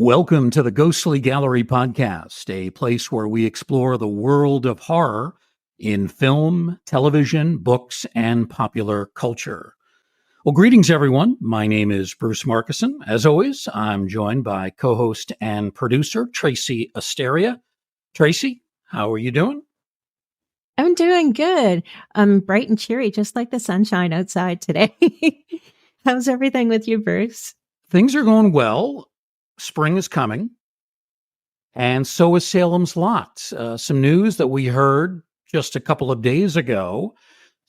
Welcome to the Ghostly Gallery podcast, a place where we explore the world of horror in film, television, books, and popular culture. Well, greetings, everyone. My name is Bruce Markison. As always, I'm joined by co-host and producer Tracy Asteria. Tracy, how are you doing? I'm doing good. I'm bright and cheery, just like the sunshine outside today. How's everything with you, Bruce? Things are going well. Spring is coming, and so is Salem's Lot. Some news that we heard just a couple of days ago.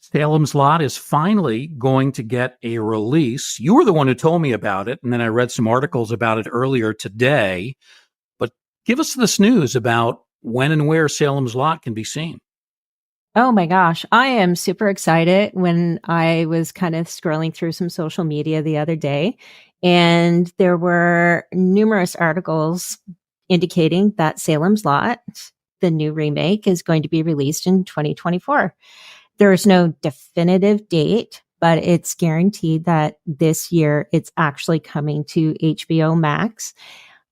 Salem's Lot is finally going to get a release. You were the one who told me about it, and then I read some articles about it earlier today. But give us this news about when and where Salem's Lot can be seen. Oh my gosh, I am super excited. When I was kind of scrolling through some social media the other day, and there were numerous articles indicating that Salem's Lot, the new remake, is going to be released in 2024. There is no definitive date, but it's guaranteed that this year it's actually coming to HBO Max.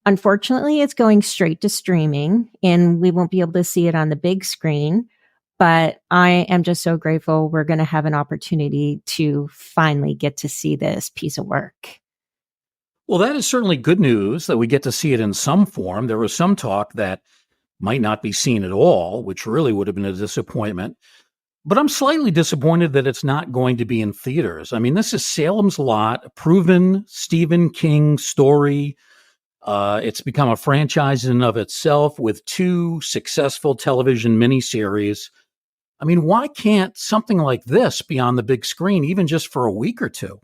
Unfortunately, it's going straight to streaming, and we won't be able to see it on the big screen. But I am just so grateful we're going to have an opportunity to finally get to see this piece of work. Well, that is certainly good news that we get to see it in some form. There was some talk that might not be seen at all, which really would have been a disappointment. But I'm slightly disappointed that it's not going to be in theaters. I mean, this is Salem's Lot, a proven Stephen King story. It's become a franchise in and of itself with 2 successful television miniseries. I mean, why can't something like this be on the big screen, even just for a week or two?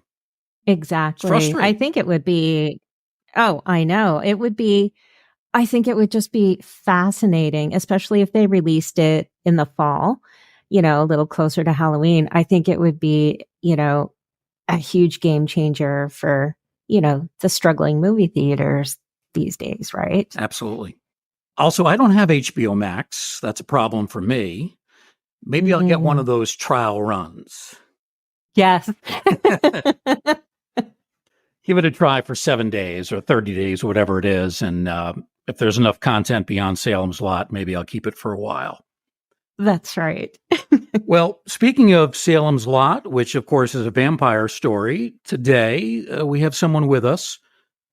Exactly. I think it would be, I know. I think it would just be fascinating, especially if they released it in the fall, a little closer to Halloween. I think it would be, a huge game changer for, the struggling movie theaters these days, right? Absolutely. Also, I don't have HBO Max. That's a problem for me. Maybe I'll get one of those trial runs. Yes. Give it a try for 7 days or 30 days, whatever it is. And if there's enough content beyond Salem's Lot, maybe I'll keep it for a while. That's right. Well, speaking of Salem's Lot, which of course is a vampire story, today we have someone with us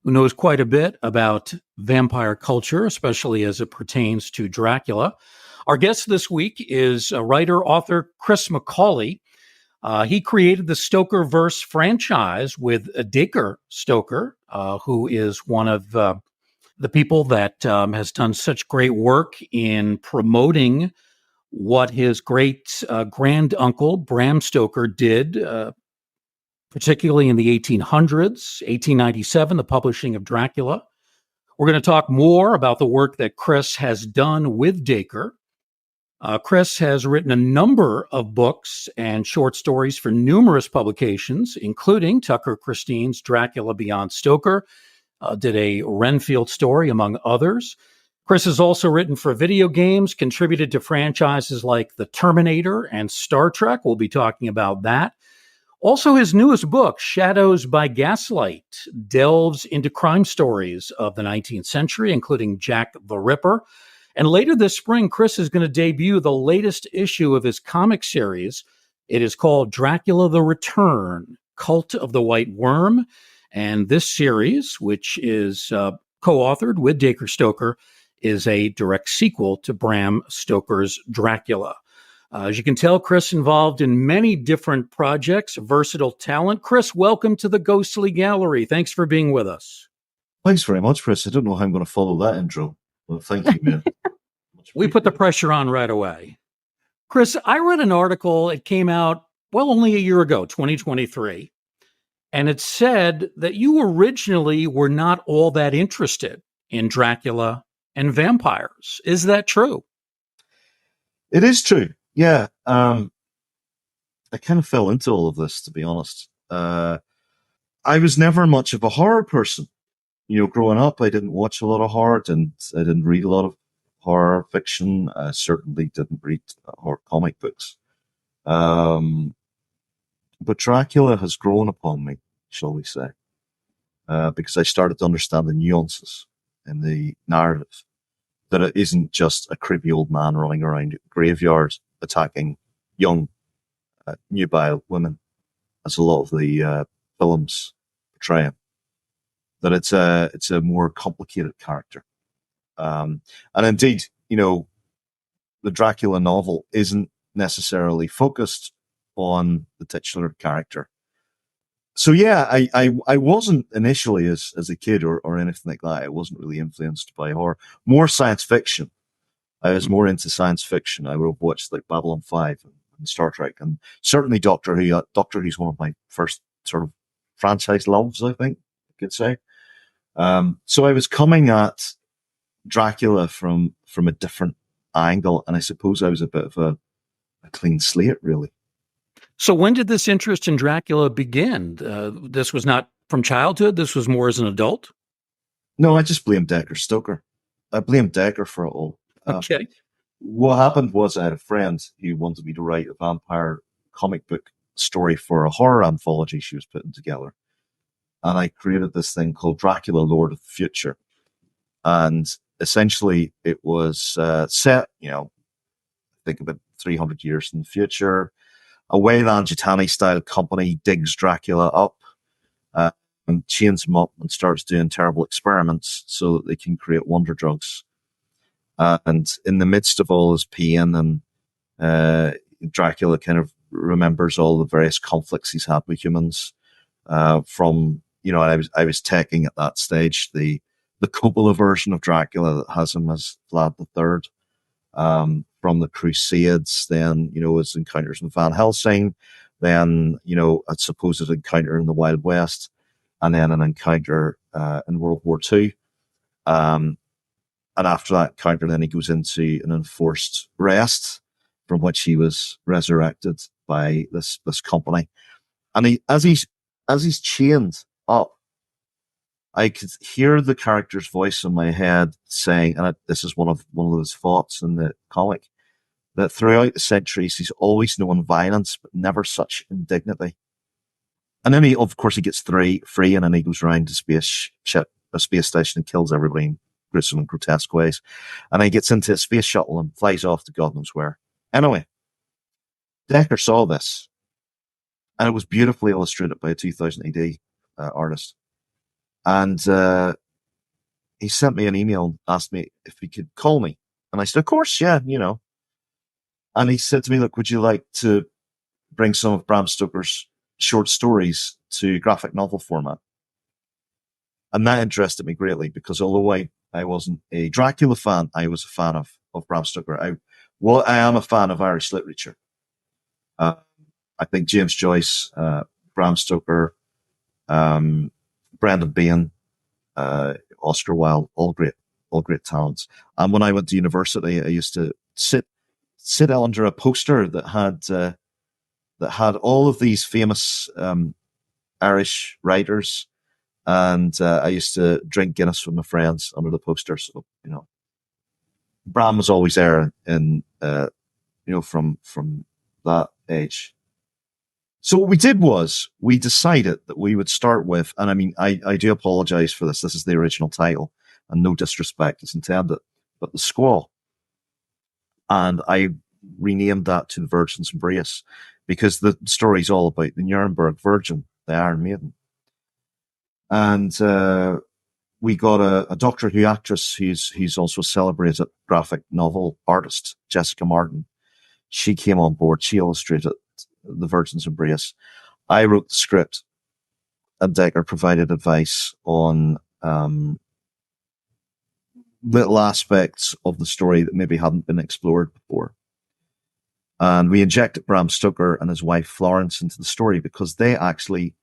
who knows quite a bit about vampire culture, especially as it pertains to Dracula. Our guest this week is writer-author Chris McAuley. He created the StokerVerse franchise with Dacre Stoker, who is one of the people that has done such great work in promoting what his great granduncle Bram Stoker did, particularly in the 1800s, 1897, the publishing of Dracula. We're going to talk more about the work that Chris has done with Dacre. Chris has written a number of books and short stories for numerous publications, including Dacre Christian's Dracula Beyond Stoker, did a Renfield story, among others. Chris has also written for video games, contributed to franchises like The Terminator and Star Trek. We'll be talking about that. Also, his newest book, Shadows by Gaslight, delves into crime stories of the 19th century, including Jack the Ripper. And later this spring, Chris is going to debut the latest issue of his comic series. It is called Dracula The Return, Cult of the White Worm. And this series, which is co-authored with Dacre Stoker, is a direct sequel to Bram Stoker's Dracula. As you can tell, Chris involved in many different projects, versatile talent. Chris, welcome to the Ghostly Gallery. Thanks for being with us. Thanks very much, Chris. I don't know how I'm going to follow that intro. Well, thank you, man. We put the pressure on right away. Chris, I read an article. It came out, only a year ago, 2023. And it said that you originally were not all that interested in Dracula and vampires. Is that true? It is true. Yeah. I kind of fell into all of this, to be honest. I was never much of a horror person. Growing up, I didn't watch a lot of horror, and I didn't read a lot of horror fiction. I certainly didn't read horror comic books. But Dracula has grown upon me, shall we say, because I started to understand the nuances in the narrative. That it isn't just a creepy old man running around graveyards attacking young, nubile women, as a lot of the films portray him. That it's a more complicated character. And indeed, the Dracula novel isn't necessarily focused on the titular character. So yeah, I wasn't initially as a kid or anything like that. I wasn't really influenced by horror. More science fiction. I was more into science fiction. I would have watched like Babylon 5 and Star Trek, and certainly Doctor Who. Doctor Who's one of my first sort of franchise loves, I think I could say. So I was coming at Dracula from a different angle, and I suppose I was a bit of a clean slate, really. So when did this interest in Dracula begin? This was not from childhood. This was more as an adult. No, I just blame Dacre Stoker. I blame Dacre for it all. Okay. What happened was I had a friend who wanted me to write a vampire comic book story for a horror anthology she was putting together. And I created this thing called Dracula, Lord of the Future. And essentially it was set, I think about 300 years in the future. A Weyland-Yutani style company digs Dracula up and chains him up and starts doing terrible experiments so that they can create wonder drugs. And in the midst of all his pain, and Dracula kind of remembers all the various conflicts he's had with humans. I was taking at that stage the Coppola version of Dracula that has him as Vlad III, from the Crusades. Then his encounters with Van Helsing. Then a supposed encounter in the Wild West, and then an encounter in World War II. And after that encounter, then he goes into an enforced rest from which he was resurrected by this company. And as he's chained up, I could hear the character's voice in my head saying, and this is one of those thoughts in the comic, that throughout the centuries he's always known violence, but never such indignity. And then he gets free, and then he goes around to a space station and kills everybody in gruesome and grotesque ways. And then he gets into a space shuttle and flies off to God knows where. Anyway, Dacre saw this, and it was beautifully illustrated by a 2000 AD artist. And he sent me an email and asked me if he could call me. And I said, of course, yeah, And he said to me, look, would you like to bring some of Bram Stoker's short stories to graphic novel format? And that interested me greatly because although I wasn't a Dracula fan, I was a fan of Bram Stoker. I am a fan of Irish literature. I think James Joyce, Bram Stoker, Brendan Behan, Oscar Wilde, all great talents. And when I went to university, I used to sit under a poster that had all of these famous Irish writers, and I used to drink Guinness with my friends under the poster. So Bram was always there, and from that age. So what we did was we decided that we would start with, and I mean, I do apologize for this. This is the original title, and no disrespect is intended, but The Squaw. And I renamed that to The Virgin's Embrace because the story is all about the Nuremberg Virgin, the Iron Maiden. And we got a Doctor Who actress who's also a celebrated graphic novel artist, Jessica Martin. She came on board. She illustrated The Virgin's Embrace. I wrote the script, and Dacre provided advice on little aspects of the story that maybe hadn't been explored before. And we injected Bram Stoker and his wife Florence into the story because they actually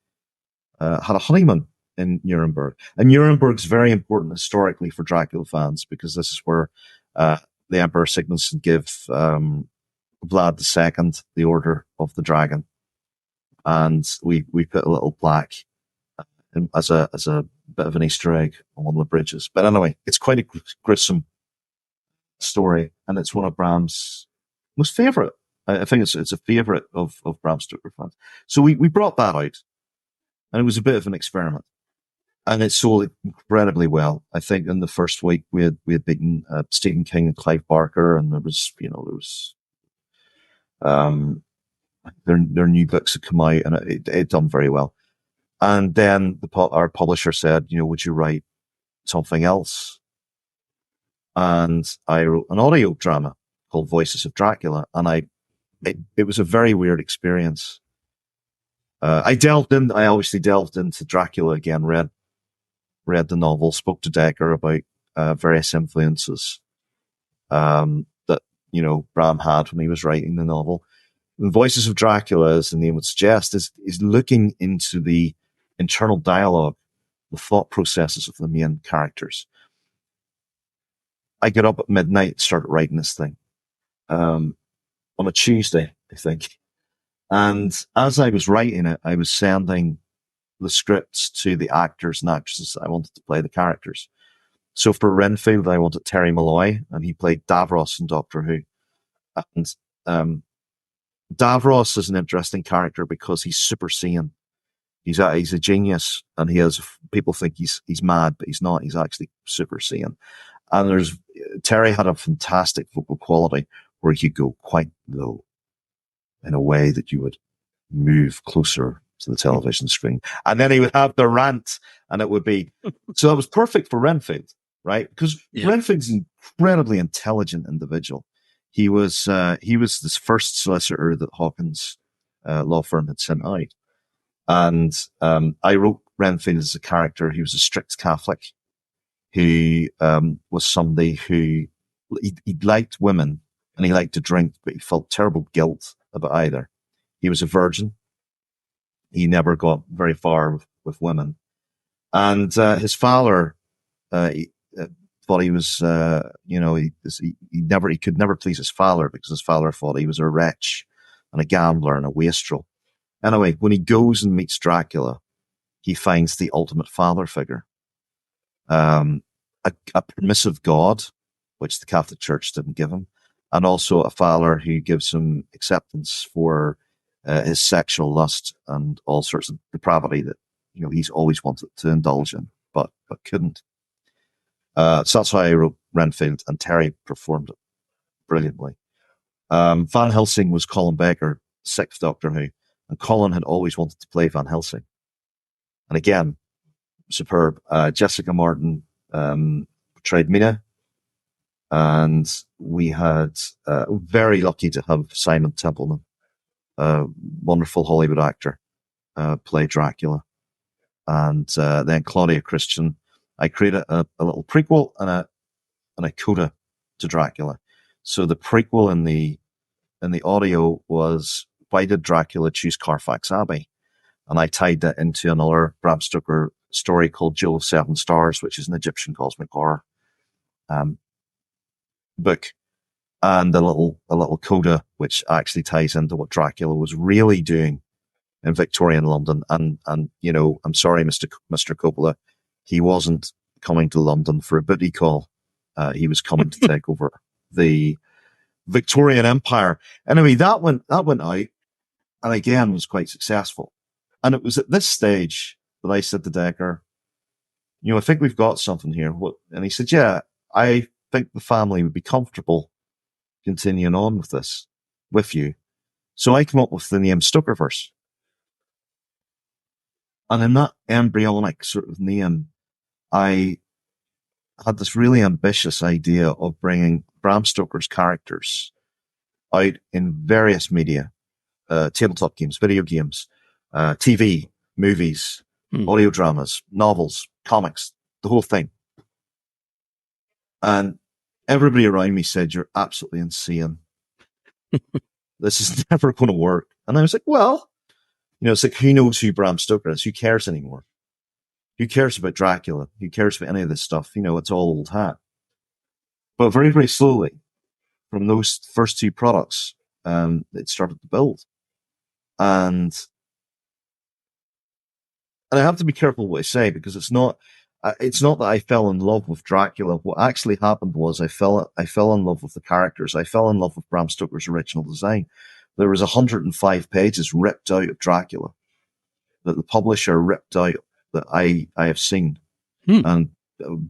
had a honeymoon in Nuremberg. And Nuremberg's very important historically for Dracula fans because this is where the Emperor Sigismund gave Vlad II the Order of the Dragon. And we put a little plaque as a bit of an Easter egg on one of the bridges. But anyway, it's quite a gruesome story, and it's one of Bram's most favourite. I think it's a favourite of Bram Stoker fans. So we brought that out, and it was a bit of an experiment. And it sold incredibly well. I think in the first week we had beaten Stephen King and Clive Barker, and there was their new books had come out, and it done very well. And then our publisher said, would you write something else? And I wrote an audio drama called Voices of Dracula, and it was a very weird experience. I obviously delved into Dracula again, read the novel, spoke to Dacre about various influences that Bram had when he was writing the novel. The Voices of Dracula, as the name would suggest, is looking into the internal dialogue, the thought processes of the main characters. I got up at midnight and started writing this thing on a Tuesday, I think. And as I was writing it, I was sending the scripts to the actors and actresses I wanted to play the characters. So for Renfield, I wanted Terry Malloy, and he played Davros in Doctor Who. And Davros is an interesting character because he's super sane. He's a genius, and people think he's mad, but he's not. He's actually super sane. And Terry had a fantastic vocal quality where he could go quite low in a way that you would move closer to the television screen. And then he would have the rant, and it would be, so that was perfect for Renfield, right? Because Renfield's an incredibly intelligent individual. He was this first solicitor that Hawkins law firm had sent out. And I wrote Renfield as a character. He was a strict Catholic who was somebody who he liked women and he liked to drink, but he felt terrible guilt about either. He was a virgin. He never got very far with women. And his father thought he was, he could never please his father because his father thought he was a wretch and a gambler and a wastrel. Anyway, when he goes and meets Dracula, he finds the ultimate father figure. A permissive God, which the Catholic Church didn't give him, and also a father who gives him acceptance for his sexual lust and all sorts of depravity that he's always wanted to indulge in, but couldn't. So that's how I wrote Renfield, and Terry performed it brilliantly. Van Helsing was Colin Baker, sixth Doctor Who, and Colin had always wanted to play Van Helsing. And again, superb. Jessica Martin portrayed Mina, and we had very lucky to have Simon Templeman, a wonderful Hollywood actor, play Dracula. And then Claudia Christian. I created a little prequel and a coda to Dracula. So the prequel in the audio was, why did Dracula choose Carfax Abbey? And I tied that into another Bram Stoker story called Jewel of Seven Stars, which is an Egyptian cosmic horror book, and a little coda which actually ties into what Dracula was really doing in Victorian London. And I'm sorry, Mr. Coppola, he wasn't coming to London for a booty call. He was coming to take over the Victorian Empire. Anyway, that went out, and again was quite successful. And it was at this stage that I said to Dacre, I think we've got something here. And he said, yeah, I think the family would be comfortable continuing on with this with you. So I came up with the name StokerVerse. And in that embryonic sort of name, I had this really ambitious idea of bringing Bram Stoker's characters out in various media, tabletop games, video games, TV, movies, audio dramas, novels, comics, the whole thing. And everybody around me said, you're absolutely insane. This is never going to work. And I was like, well, it's like, who knows who Bram Stoker is? Who cares anymore? Who cares about Dracula? Who cares about any of this stuff? It's all old hat. But very, very slowly, from those first two products, it started to build. And I have to be careful what I say, because it's not that I fell in love with Dracula. What actually happened was I fell in love with the characters. I fell in love with Bram Stoker's original design. There was 105 pages ripped out of Dracula that the publisher ripped out that I have seen. Hmm. And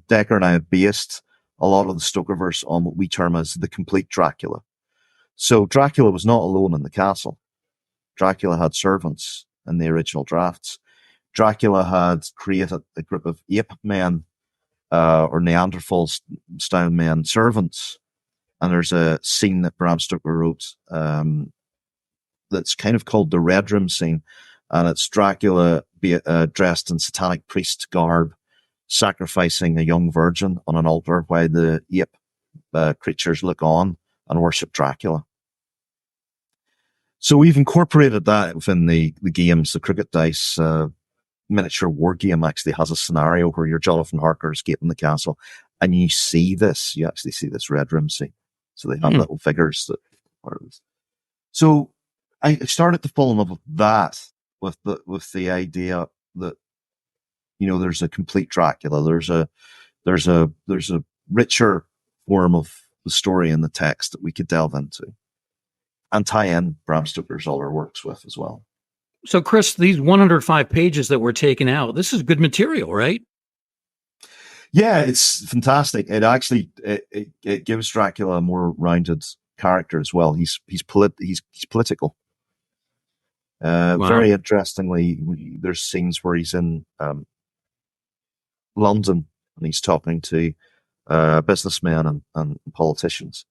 Dacre and I have based a lot of the StokerVerse on what we term as the complete Dracula. So Dracula was not alone in the castle. Dracula had servants in the original drafts. Dracula had created a group of ape men, or Neanderthal style men servants. And there's a scene that Bram Stoker wrote, that's kind of called the Red Room scene. And it's Dracula dressed in satanic priest garb, sacrificing a young virgin on an altar while the ape creatures look on and worship Dracula. So we've incorporated that within the games. The cricket dice miniature war game actually has a scenario where you're Jonathan Harker escaping the castle, and you actually see this Red Room scene. So they have little figures that are. So I started to fall in love with that, with the idea that, you know, there's a complete Dracula. There's a richer form of the story in the text that we could delve into and tie in Bram Stoker's other works with as well. So, Chris, these 105 pages that were taken out, this is good material, right? Yeah, it's fantastic. It actually it gives Dracula a more rounded character as well. He's political. Wow. Very interestingly, there's scenes where he's in London and he's talking to businessmen and politicians,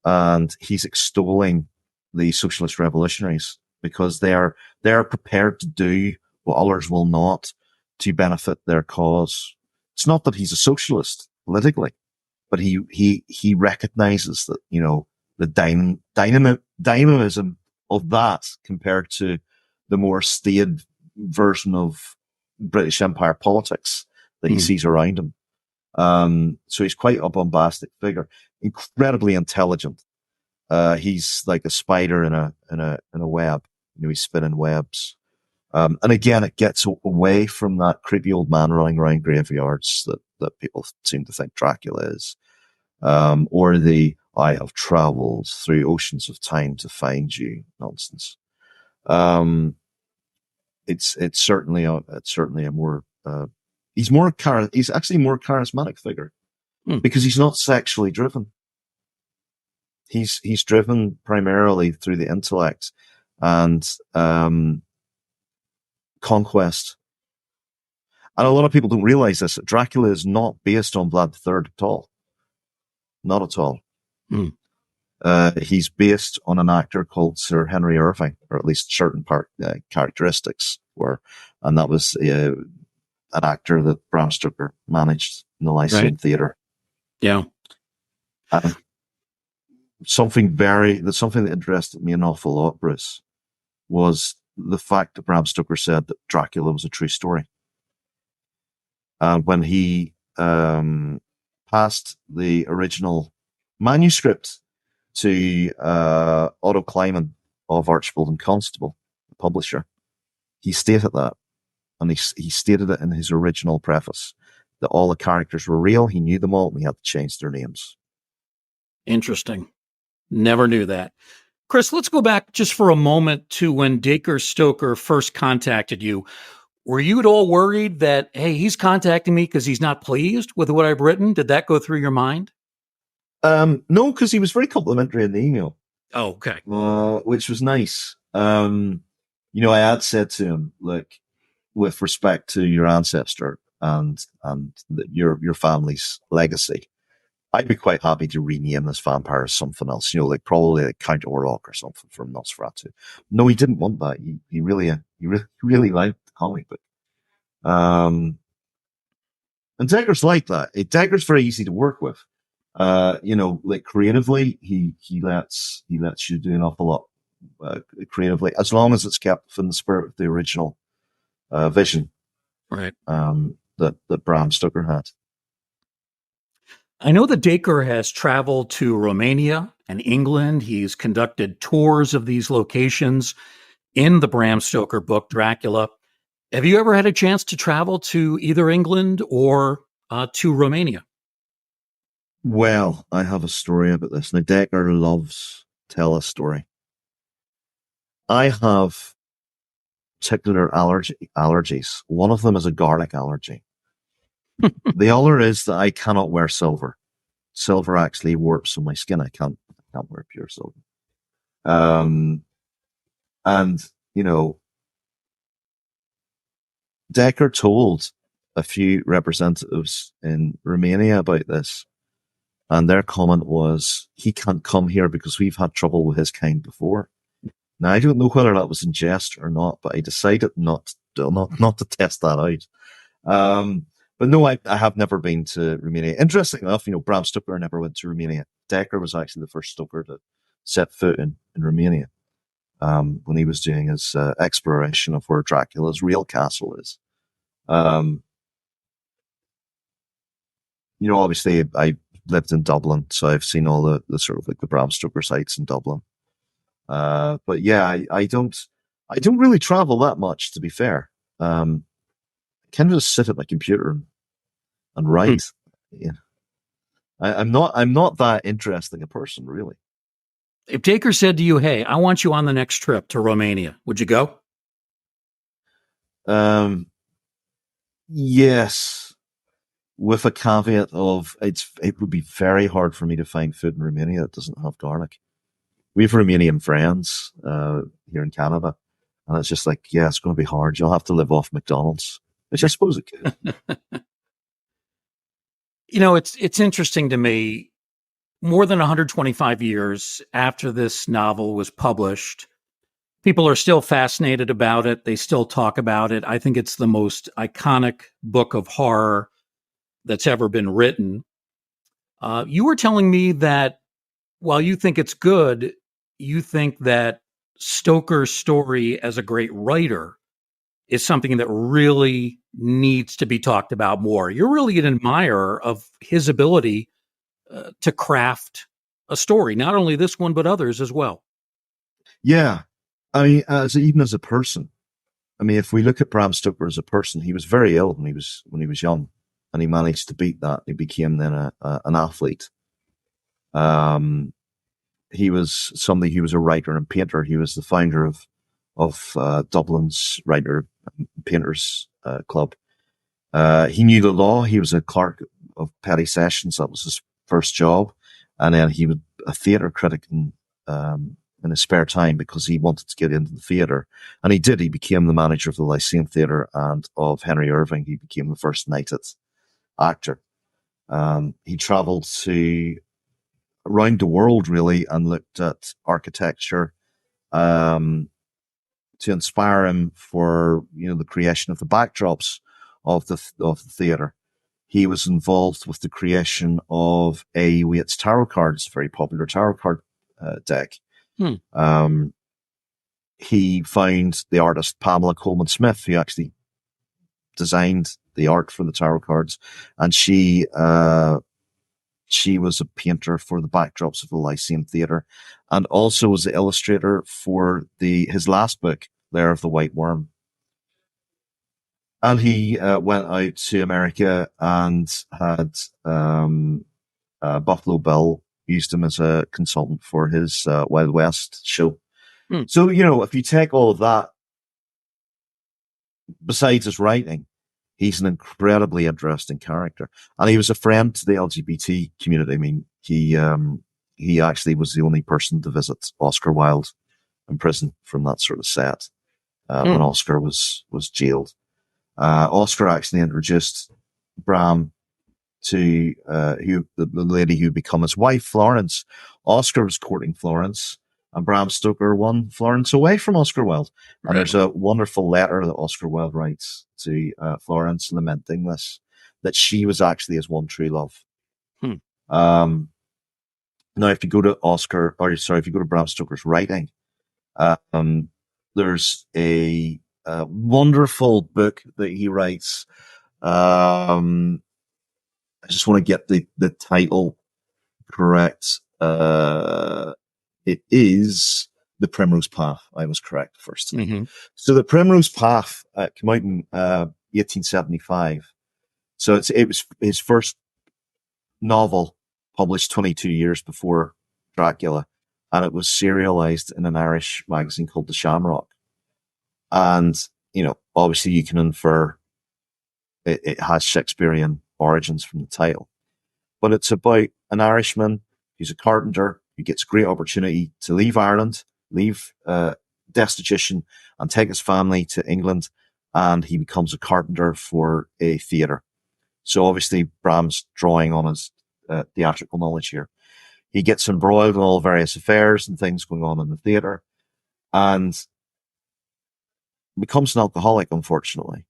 and he's extolling the socialist revolutionaries because they are prepared to do what others will not to benefit their cause. It's not that he's a socialist politically, but he recognizes that, you know, the dynamism of that compared to the more staid version of British Empire politics that he sees around him. So he's quite a bombastic figure, incredibly intelligent. He's like a spider in a web. You know, he's spinning webs. And again, it gets away from that creepy old man running around graveyards that people seem to think Dracula is. Or the "I have traveled through oceans of time to find you" nonsense. It's certainly a more, he's actually a more charismatic figure because he's not sexually driven. He's driven primarily through the intellect and conquest. And a lot of people don't realize this. Dracula is not based on Vlad III at all. Not at all. He's based on an actor called Sir Henry Irving, or at least certain characteristics were. And that was an actor that Bram Stoker managed in the Lyceum Theatre. Yeah. Something that interested me an awful lot, Bruce, was the fact that Bram Stoker said that Dracula was a true story. And when he passed the original manuscript to Otto Kleiman of Archbold and Constable, the publisher, he stated that. And he stated it in his original preface, that all the characters were real, he knew them all, and he had to change their names. Interesting. Never knew that. Chris, let's go back just for a moment to when Dacre Stoker first contacted you. Were you at all worried that, hey, he's contacting me because he's not pleased with what I've written? Did that go through your mind? No, because he was very complimentary in the email. Oh, okay. Which was nice. You know, I had said to him, look, with respect to your ancestor and your family's legacy, I'd be quite happy to rename this vampire as something else, you know, like probably like Count Orlok or something from Nosferatu. No, he didn't want that. He really liked the comic book. And Dacre's like that. Dacre's very easy to work with. You know, like creatively, he lets you do an awful lot creatively, as long as it's kept within the spirit of the original vision, right? That Bram Stoker had. I know that Dacre has traveled to Romania and England. He's conducted tours of these locations in the Bram Stoker book, Dracula. Have you ever had a chance to travel to either England or to Romania? Well, I have a story about this. Now, Dacre loves to tell a story. I have particular allergies. One of them is a garlic allergy. The other is that I cannot wear silver. Silver actually warps on my skin. I can't wear pure silver. And, you know, Dacre told a few representatives in Romania about this, and their comment was, he can't come here because we've had trouble with his kind before. Now, I don't know whether that was in jest or not, but I decided not to test that out. But no, I have never been to Romania. Interesting enough, you know, Bram Stoker never went to Romania. Dacre was actually the first Stoker to set foot in Romania, when he was doing his exploration of where Dracula's real castle is. You know, obviously I lived in Dublin, so I've seen all the sort of like the Bram Stoker sites in Dublin. But yeah, I don't really travel that much, to be fair. I kind of just sit at my computer and write. Yeah. I'm not that interesting a person, really. If Dacre said to you, "Hey, I want you on the next trip to Romania," would you go? Yes, with a caveat of it would be very hard for me to find food in Romania that doesn't have garlic. We have Romanian friends here in Canada, and it's just like, yeah, it's going to be hard. You'll have to live off McDonald's, which I suppose it could. You know, it's interesting to me. More than 125 years after this novel was published, people are still fascinated about it. They still talk about it. I think it's the most iconic book of horror that's ever been written. You were telling me that while you think it's good, you think that Stoker's story as a great writer is something that really needs to be talked about more. You're really an admirer of his ability to craft a story, not only this one, but others as well. Yeah. I mean, even as a person, I mean, if we look at Bram Stoker as a person, he was very ill when he was young, and he managed to beat that. He became then an athlete. He was a writer and painter. He was the founder of Dublin's Writer and Painters Club. He knew the law. He was a clerk of petty sessions. That was his first job. And then he was a theatre critic in his spare time because he wanted to get into the theatre. And he did. He became the manager of the Lyceum Theatre and of Henry Irving. He became the first knighted actor. He travelled around the world, really, and looked at architecture to inspire him for, you know, the creation of the backdrops of the theatre. He was involved with the creation of A. Waite's tarot cards, a very popular tarot card deck. He found the artist Pamela Coleman Smith, who actually designed the art for the tarot cards, and she was a painter for the backdrops of the Lyceum Theatre, and also was the illustrator for his last book, Lair of the White Worm. And he went out to America and had Buffalo Bill used him as a consultant for his Wild West show. So, you know, if you take all of that, besides his writing, he's an incredibly interesting character. And he was a friend to the LGBT community. I mean, he actually was the only person to visit Oscar Wilde in prison from that sort of set when Oscar was jailed. Oscar actually introduced Bram to the lady who became his wife, Florence. Oscar was courting Florence, and Bram Stoker won Florence away from Oscar Wilde. And there's a wonderful letter that Oscar Wilde writes to Florence lamenting this, that she was actually his one true love. Now, if you go to if you go to Bram Stoker's writing, there's a wonderful book that he writes. I just want to get the title correct. It is The Primrose Path. I was correct first. So The Primrose Path came out in 1875. So it was his first novel, published 22 years before Dracula, and it was serialized in an Irish magazine called The Shamrock. And obviously you can infer it has Shakespearean origins from the title. But it's about an Irishman who's a carpenter who gets a great opportunity to leave Ireland, leave destitution, and take his family to England, and he becomes a carpenter for a theatre. So obviously Bram's drawing on his theatrical knowledge here. He gets embroiled in all various affairs and things going on in the theatre, and becomes an alcoholic, unfortunately.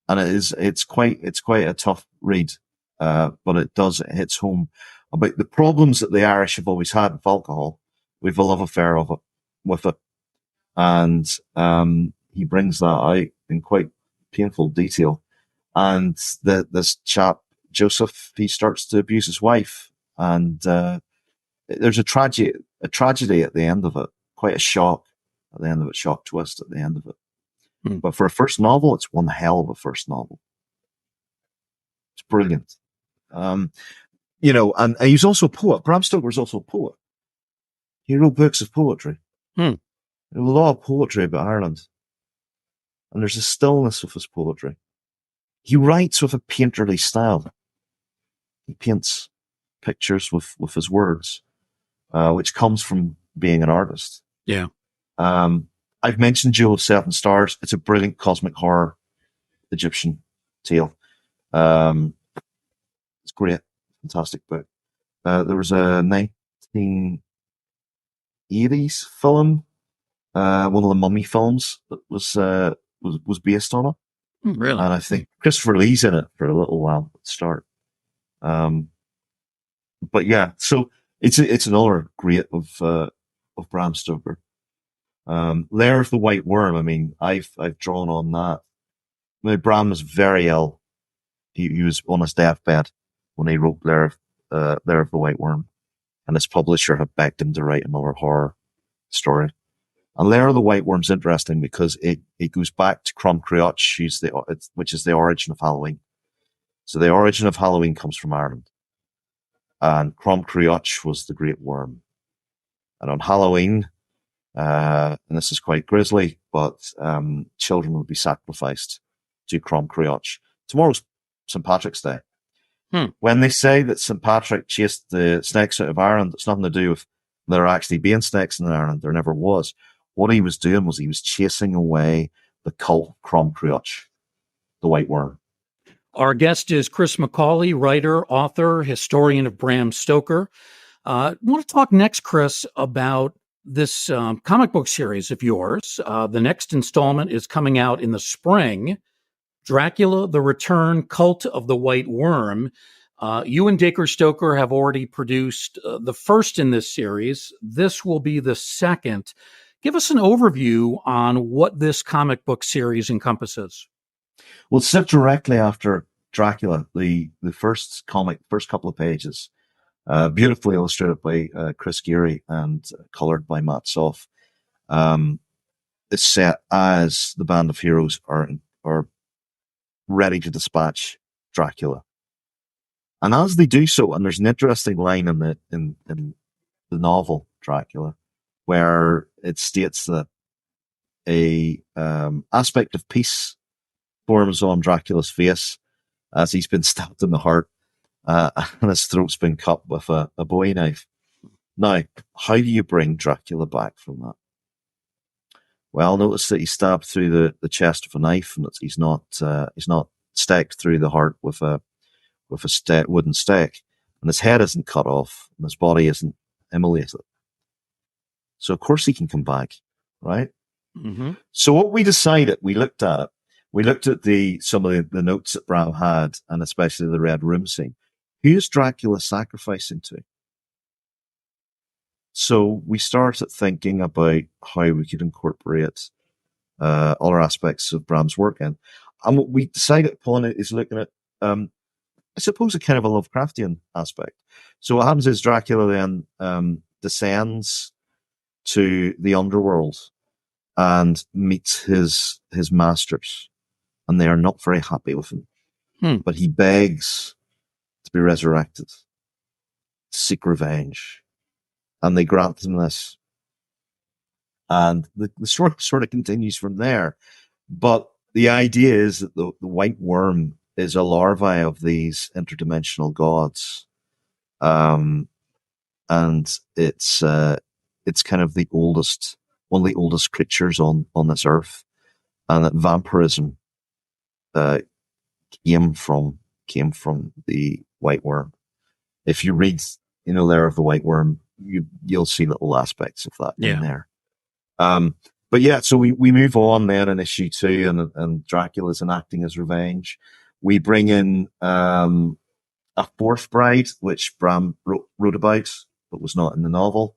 And it's quite a tough read, but it hits home about the problems that the Irish have always had with alcohol. We've a love affair with it. And he brings that out in quite painful detail. And this chap, Joseph, he starts to abuse his wife. And there's a tragedy at the end of it, quite a shock at the end of it, shock twist at the end of it. But for a first novel, it's one hell of a first novel. It's brilliant. And he's also a poet. Bram Stoker was also a poet. He wrote books of poetry. There's a lot of poetry about Ireland. And there's a stillness with his poetry. He writes with a painterly style. He paints pictures with his words, which comes from being an artist. Yeah. I've mentioned Jewel of Seven Stars. It's a brilliant cosmic horror Egyptian tale. It's great. Fantastic book. There was a 1980s film, one of the Mummy films that was based on it. Really? And I think Christopher Lee's in it for a little while at the start. But yeah, so it's another great of Bram Stoker. Lair of the White Worm. I mean, I've drawn on that. I mean, Bram was very ill. He was on his deathbed when he wrote Lair of the White Worm, and his publisher had begged him to write another horror story. And Lair of the White Worm's interesting because it goes back to Crom Creoch, which is the origin of Halloween. So the origin of Halloween comes from Ireland, and Crom Creoch was the great worm. And on Halloween, and this is quite grisly, but children would be sacrificed to Crom Creoch. Tomorrow's St. Patrick's Day. When they say that St. Patrick chased the snakes out of Ireland, it's nothing to do with there actually being snakes in Ireland. There never was. What he was doing was he was chasing away the cult of Crom Creoch, the white worm. Our guest is Chris McAuley, writer, author, historian of Bram Stoker. I want to talk next, Chris, about this comic book series of yours. The next installment is coming out in the spring. Dracula, The Return, Cult of the White Worm. You and Dacre Stoker have already produced the first in this series. This will be the second. Give us an overview on what this comic book series encompasses. Well, it's set directly after Dracula, the first couple of pages, beautifully illustrated by Chris Geary and colored by Matt Soff. It's set as the band of heroes are ready to dispatch Dracula. And as they do so, and there's an interesting line in the novel Dracula, where it states that a aspect of peace forms on Dracula's face as he's been stabbed in the heart, and his throat's been cut with a Bowie knife. Now, how do you bring Dracula back from that? Well, notice that he's stabbed through the chest with a knife, and he's not staked through the heart with a wooden stake, and his head isn't cut off, and his body isn't immolated. So of course he can come back, right? Mm-hmm. So what we decided, we looked at some of the notes that Bram had, and especially the Red Room scene. Who is Dracula sacrificing to? So we started thinking about how we could incorporate other aspects of Bram's work in. And what we decided upon is looking at, I suppose, a kind of a Lovecraftian aspect. So what happens is Dracula then descends to the underworld and meets his masters, and they are not very happy with him. But he begs to be resurrected, to seek revenge, and they grant him this. And the story sort of continues from there. But the idea is that the white worm is a larvae of these interdimensional gods. And it's kind of one of the oldest creatures on this earth. And that vampirism, came from the white worm. If you read, Lair of the White Worm, you'll see little aspects of that in there. But yeah, so we move on then in issue 2, and Dracula's enacting his revenge. We bring in a fourth bride, which Bram wrote about, but was not in the novel,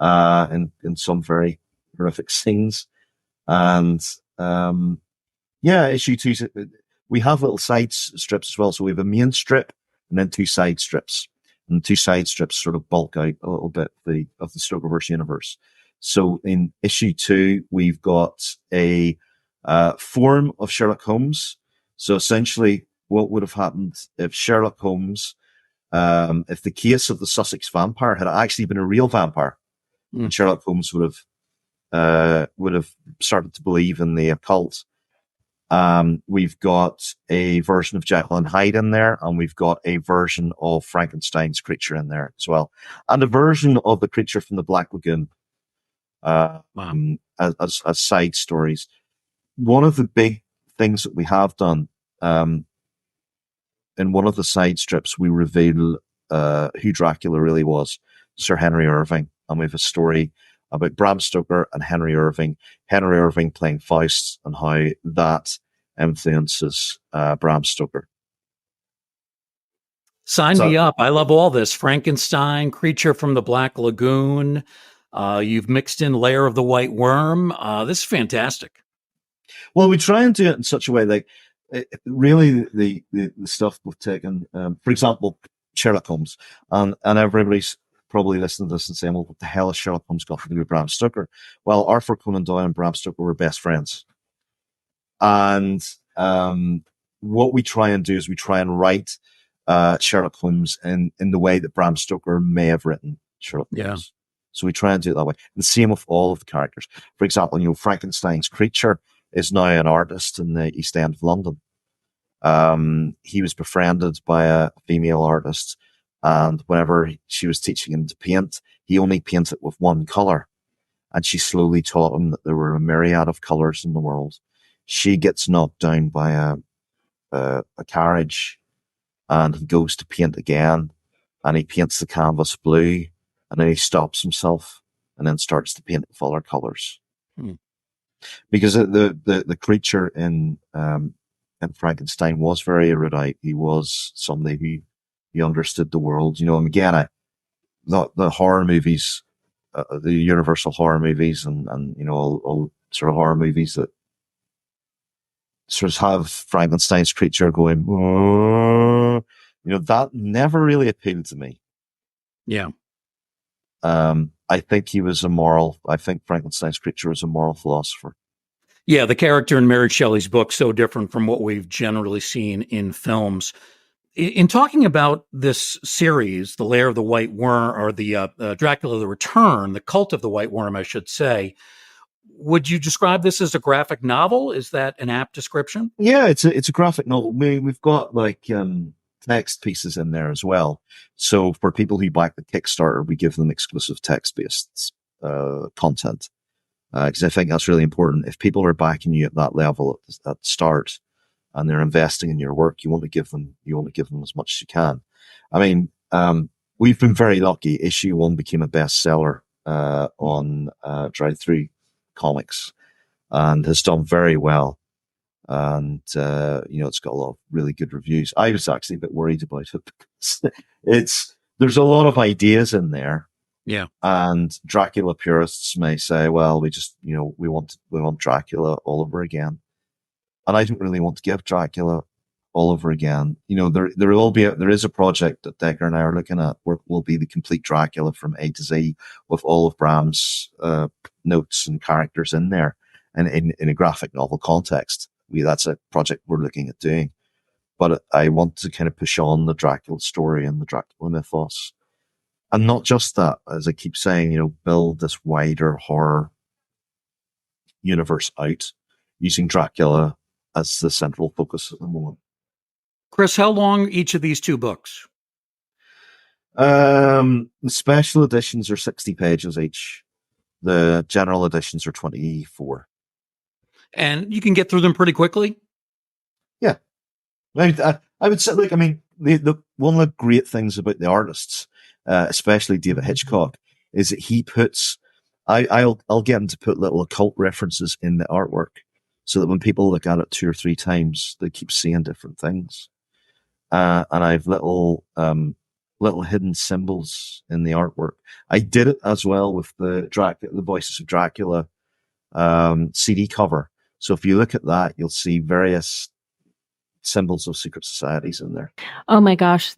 in some very horrific scenes. And issue 2, we have little side strips as well. So we have a main strip and then 2 side strips. And 2 side strips sort of bulk out a little bit of the StokerVerse universe. So in issue 2, we've got a form of Sherlock Holmes. So essentially, what would have happened if Sherlock Holmes, if the case of the Sussex vampire had actually been a real vampire, and Sherlock Holmes would have started to believe in the occult. We've got a version of Jekyll and Hyde in there, and we've got a version of Frankenstein's creature in there as well, and a version of the creature from the Black Lagoon, as side stories. One of the big things that we have done, in one of the side strips, we reveal who Dracula really was, Sir Henry Irving, and we have a story about Bram Stoker and Henry Irving playing Faust, and how that influences Bram Stoker. Sign me up. I love all this. Frankenstein, Creature from the Black Lagoon. You've mixed in Lair of the White Worm. This is fantastic. Well, we try and do it in such a way, like, really the stuff we've taken, for example, Sherlock Holmes, and everybody's probably listening to this and saying, well, what the hell has Sherlock Holmes got to do with Bram Stoker? Well, Arthur Conan Doyle and Bram Stoker were best friends. And what we try and do is we try and write Sherlock Holmes in the way that Bram Stoker may have written Sherlock Holmes. So we try and do it that way. The same with all of the characters. For example, Frankenstein's creature is now an artist in the East End of London. He was befriended by a female artist, and whenever she was teaching him to paint, he only painted with one color. And she slowly taught him that there were a myriad of colors in the world. She gets knocked down by a carriage, and he goes to paint again, and he paints the canvas blue, and then he stops himself and then starts to paint with other colors. Because the creature in Frankenstein was very erudite. He was somebody who he understood the world. And again, the horror movies, the Universal horror movies, and all sort of horror movies that sort of have Frankenstein's creature going, that never really appealed to me. Yeah. I think Frankenstein's creature was a moral philosopher. Yeah, the character in Mary Shelley's book, so different from what we've generally seen in films. In talking about this series, The Lair of the White Worm, or the Dracula The Return, The Cult of the White Worm, I should say, would you describe this as a graphic novel? Is that an apt description? Yeah, it's a graphic novel. We've got text pieces in there as well. So for people who back the Kickstarter, we give them exclusive text-based content. Because I think that's really important. If people are backing you at that level at the start, and they're investing in your work, you want to give them as much as you can. I mean, we've been very lucky. Issue 1 became a bestseller on Drive-Thru Comics, and has done very well. And it's got a lot of really good reviews. I was actually a bit worried about it because there's a lot of ideas in there. Yeah. And Dracula purists may say, well, we just, we want Dracula all over again. And I don't really want to give Dracula all over again. There is a project that Dacre and I are looking at where will be the complete Dracula from A to Z with all of Bram's notes and characters in there, and in a graphic novel context. That's a project we're looking at doing. But I want to kind of push on the Dracula story and the Dracula mythos. And not just that, as I keep saying, build this wider horror universe out, using Dracula as the central focus at the moment. Chris, how long each of these two books? The special editions are 60 pages each. The general editions are 24. And you can get through them pretty quickly? Yeah. I would say, like, I mean, the one of the great things about the artists, especially David Hitchcock, is that he puts, I'll get him to put little occult references in the artwork so that when people look at it 2 or 3 times, they keep seeing different things. And I've little hidden symbols in the artwork. I did it as well with the Voices of Dracula CD cover. So if you look at that, you'll see various symbols of secret societies in there. Oh my gosh,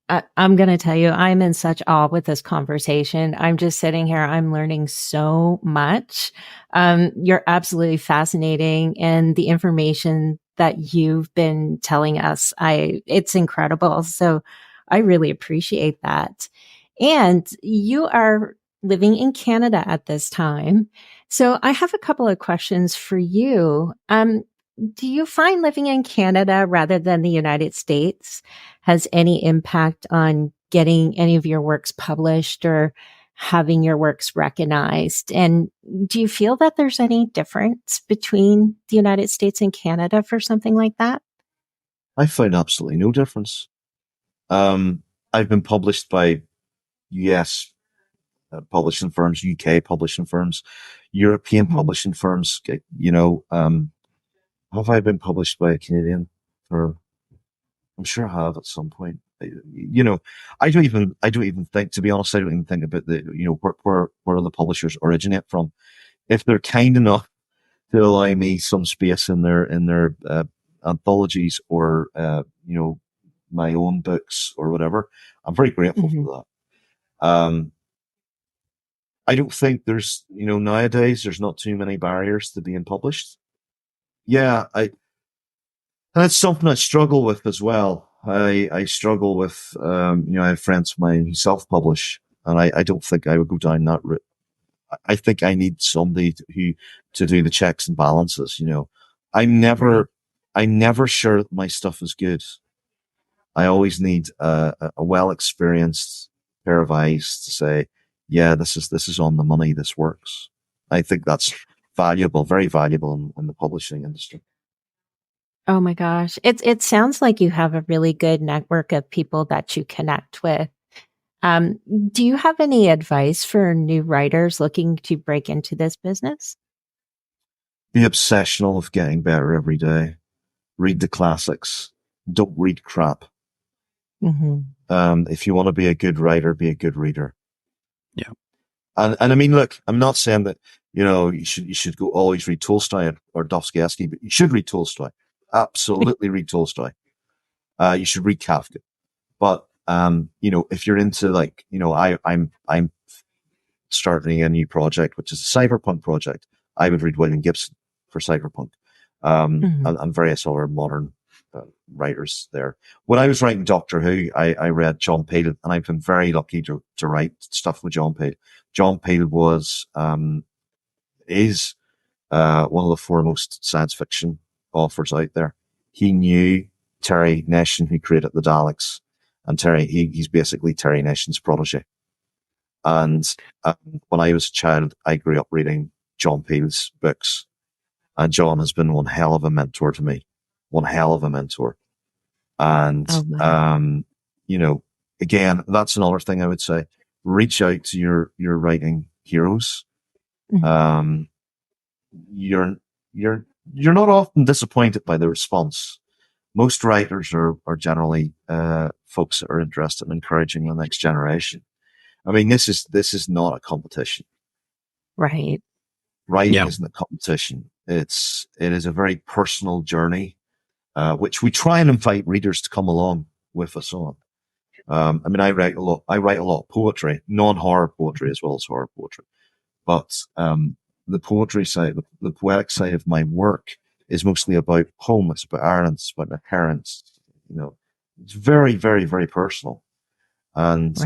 I'm going to tell you, I'm in such awe with this conversation. I'm just sitting here. I'm learning so much. You're absolutely fascinating. And the information that you've been telling us, it's incredible. So I really appreciate that. And you are living in Canada at this time. So I have a couple of questions for you. Do you find living in Canada rather than the United States has any impact on getting any of your works published or having your works recognized? And do you feel that there's any difference between the United States and Canada for something like that? I find absolutely no difference. I've been published by US publishing firms, UK publishing firms, European publishing firms. Have I been published by a Canadian firm? I'm sure I have at some point. I don't even think, to be honest, I don't even think about where the publishers originate from. If they're kind enough to allow me some space in their anthologies or my own books or whatever, I'm very grateful for that. I don't think there's nowadays there's not too many barriers to being published. Yeah, and it's something I struggle with as well. I struggle with, I have friends of mine who self-publish, and I don't think I would go down that route. I think I need somebody to do the checks and balances. I'm never sure that my stuff is good. I always need a well-experienced pair of eyes to say, yeah, this is on the money. This works. I think that's valuable, very valuable in the publishing industry. Oh my gosh. It sounds like you have a really good network of people that you connect with. Do you have any advice for new writers looking to break into this business? Be obsessional of getting better every day. Read the classics. Don't read crap. If you want to be a good writer, be a good reader. Yeah. And I mean, look, I'm not saying that, you should go always read Tolstoy or Dostoevsky, but you should read Tolstoy. Absolutely read Tolstoy. You should read Kafka. But, if you're into I'm starting a new project, which is a cyberpunk project. I would read William Gibson for cyberpunk. And various other modern writers there. When I was writing Doctor Who, I read John Peel, and I've been very lucky to write stuff with John Peel. John Peel is one of the foremost science fiction authors out there. He knew Terry Nation, who created the Daleks, and he's basically Terry Nation's protege. And when I was a child, I grew up reading John Peel's books, and John has been one hell of a mentor to me. One hell of a mentor. And, again, that's another thing I would say. Reach out to your writing heroes. You're not often disappointed by the response. Most writers are generally, folks that are interested in encouraging the next generation. I mean, this is not a competition. Right. Writing isn't a competition. It is a very personal journey, which we try and invite readers to come along with us on. I mean, I write a lot of poetry, non-horror poetry as well as horror poetry. But, the poetry side, the poetic side of my work is mostly about home. It's about Ireland. It's about my parents. It's very, very, very personal. And,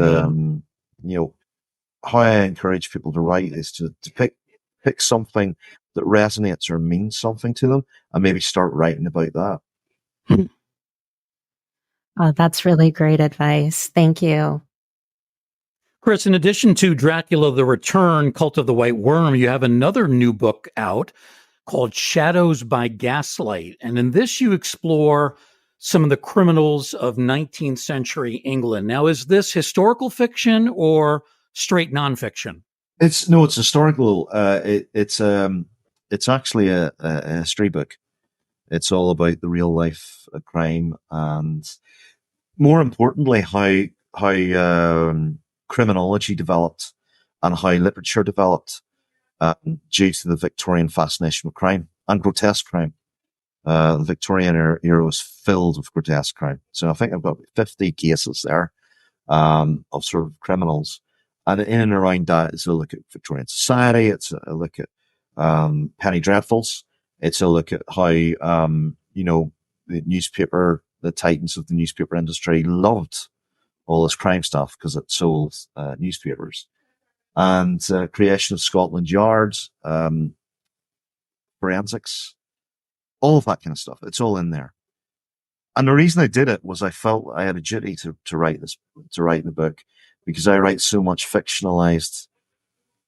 how I encourage people to write is to pick something that resonates or means something to them, and maybe start writing about that. Oh, that's really great advice. Thank you. Chris, in addition to Dracula The Return, Cult of the White Worm, you have another new book out called Shadows by Gaslight. And in this, you explore some of the criminals of 19th century England. Now, is this historical fiction or straight nonfiction? It's historical. It's actually a history book. It's all about the real life crime, and more importantly, how criminology developed and how literature developed due to the Victorian fascination with crime and grotesque crime. The Victorian era was filled with grotesque crime. So I think I've got 50 cases there of sort of criminals. And in and around that is a look at Victorian society. It's a look at penny dreadfuls. It's a look at how, the newspaper, the titans of the newspaper industry loved all this crime stuff because it sold newspapers. And creation of Scotland Yard, forensics, all of that kind of stuff. It's all in there. And the reason I did it was I felt I had a duty to write the book, because I write so much fictionalized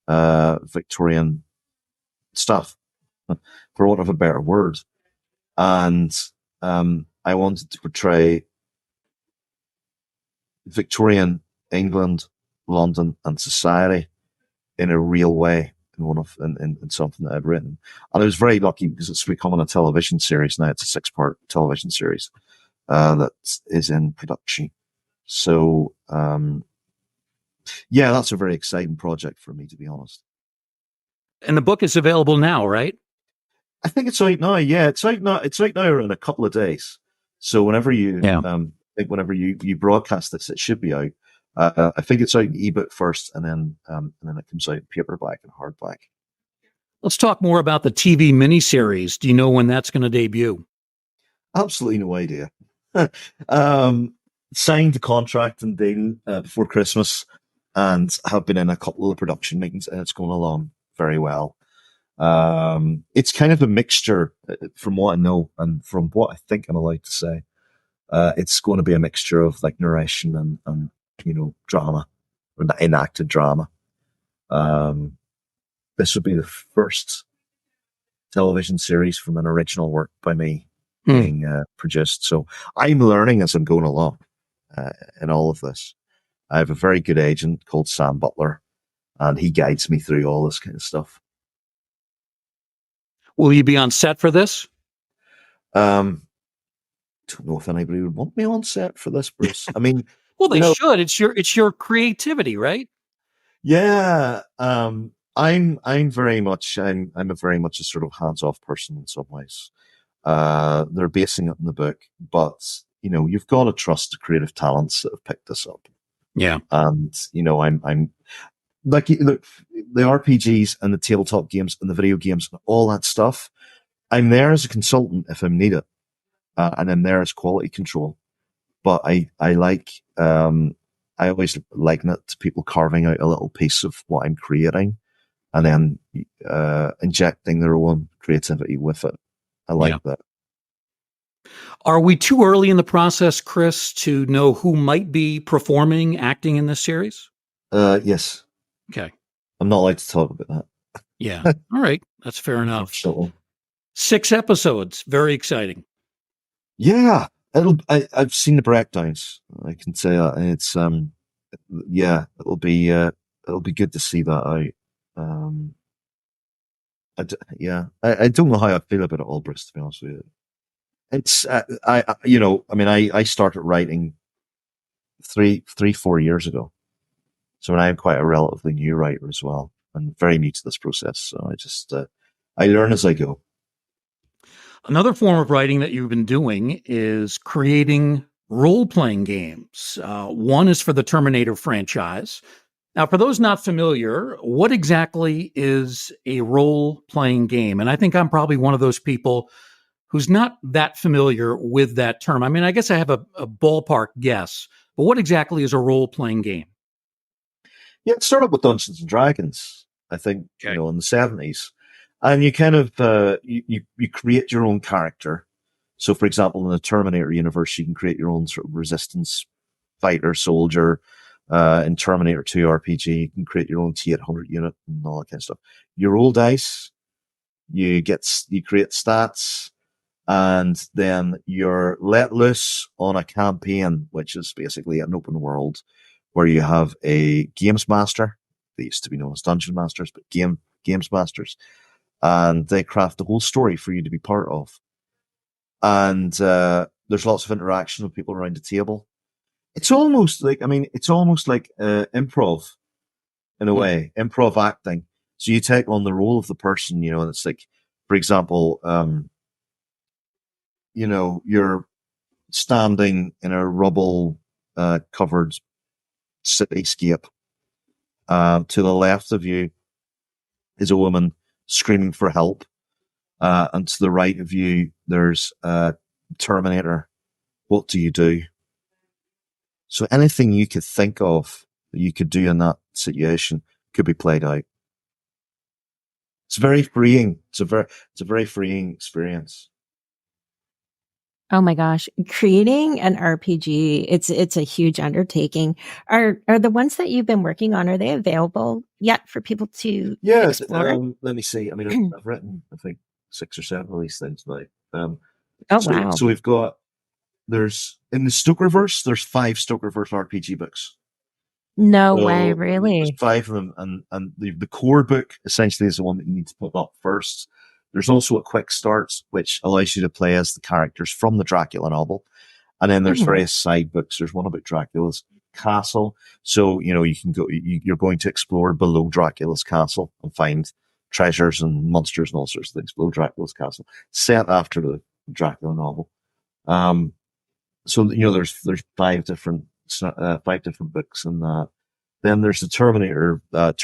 Victorian stuff, for want of a better word. And I wanted to portray Victorian England, London, and society in a real way in something that I'd written. And I was very lucky because it's becoming a television series now. It's a 6-part television series that is in production. So, that's a very exciting project for me, to be honest. And the book is available now, right? I think it's out now. Yeah, it's out now. It's out now in a couple of days. So whenever you broadcast this, it should be out. I think it's out in ebook first, and then it comes out in paperback and hardback. Let's talk more about the TV miniseries. Do you know when that's going to debut? Absolutely no idea. Signed the contract and deal before Christmas, and have been in a couple of production meetings, and it's going along very well. It's kind of a mixture, from what I know and from what I think I'm allowed to say. It's going to be a mixture of like narration and drama, or enacted drama. This would be the first television series from an original work by me being produced. So I'm learning as I'm going along in all of this. I have a very good agent called Sam Butler, and he guides me through all this kind of stuff. Will you be on set for this? Don't know if anybody would want me on set for this, Bruce. I mean, well, they should. It's your creativity, right? Yeah. I'm very much a sort of hands-off person in some ways. They're basing it in the book, but you've got to trust the creative talents that have picked this up. Yeah. And I'm like the RPGs and the tabletop games and the video games and all that stuff. I'm there as a consultant if I'm needed, and I'm there as quality control. But I always liken it to people carving out a little piece of what I'm creating and then injecting their own creativity with it. I like that. Are we too early in the process, Chris, to know who might be performing, acting in this series? Yes. Okay. I'm not allowed to talk about that. Yeah. All right. That's fair enough. Sure. 6 episodes. Very exciting. Yeah. I've seen the breakdowns. I can say that. And it's, it'll be good to see that out. I don't know how I feel about it all, Bruce, to be honest with you. It's, I started writing 3-4 years ago. So I'm quite a relatively new writer as well, and very new to this process. So I just, I learn as I go. Another form of writing that you've been doing is creating role-playing games. One is for the Terminator franchise. Now, for those not familiar, what exactly is a role-playing game? And I think I'm probably one of those people who's not that familiar with that term. I mean, I guess I have a ballpark guess, but what exactly is a role-playing game? Yeah, it started with Dungeons and Dragons, I think, Okay. in the 70s. And you kind of, you create your own character. So, for example, in the Terminator universe, you can create your own sort of resistance fighter, soldier. In Terminator 2 RPG, you can create your own T-800 unit and all that kind of stuff. You roll dice, you create stats, and then you're let loose on a campaign, which is basically an open world where you have a games master. They used to be known as dungeon masters, but games masters, and they craft the whole story for you to be part of. And there's lots of interaction with people around the table. It's almost like improv in a way, improv acting. So you take on the role of the person, and it's like, for example, you're standing in a rubble covered cityscape. To the left of you is a woman screaming for help. And to the right of you, there's a Terminator. What do you do? So anything you could think of that you could do in that situation could be played out. It's very freeing. It's a very freeing experience. Oh my gosh, creating an RPG, it's a huge undertaking. Are the ones that you've been working on, are they available yet for people to explore? Let me see. I mean, I've written, I think, 6 or 7 of these things now. Oh wow. So we've got, in the StokerVerse, there's 5 StokerVerse RPG books. No So way, there's really? 5 of them, and the core book essentially is the one that you need to put up first. There's also a quick start, which allows you to play as the characters from the Dracula novel. And then there's various side books. There's one about Dracula's castle. So, you can go, you're going to explore below Dracula's castle and find treasures and monsters and all sorts of things below Dracula's castle, set after the Dracula novel. So, there's 5 different books in that. Then there's the Terminator 1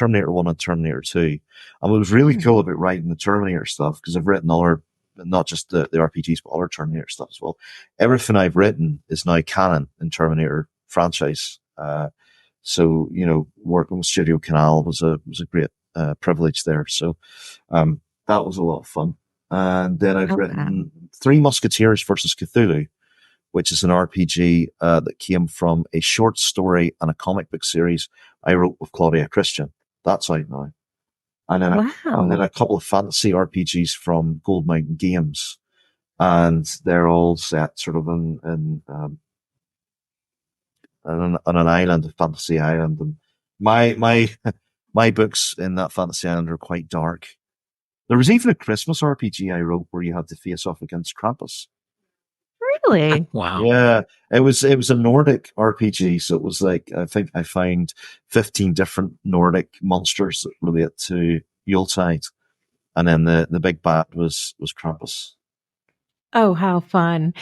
and Terminator 2. And what was really cool about writing the Terminator stuff, because I've written other, not just the RPGs, but other Terminator stuff as well. Everything I've written is now canon in Terminator franchise. So, working with Studio Canal was a great, privilege there. So, that was a lot of fun. And then I've written Three Musketeers versus Cthulhu, which is an RPG that came from a short story and a comic book series I wrote with Claudia Christian. That's out now. And then a couple of fantasy RPGs from Gold Mountain Games. And they're all set sort of on an island, a fantasy island. And my books in that fantasy island are quite dark. There was even a Christmas RPG I wrote where you had to face off against Krampus. Really? Wow. Yeah, it was a Nordic RPG, so it was like, I think I found 15 different Nordic monsters that relate to Yuletide, and then the big bad was Krampus. Oh, how fun.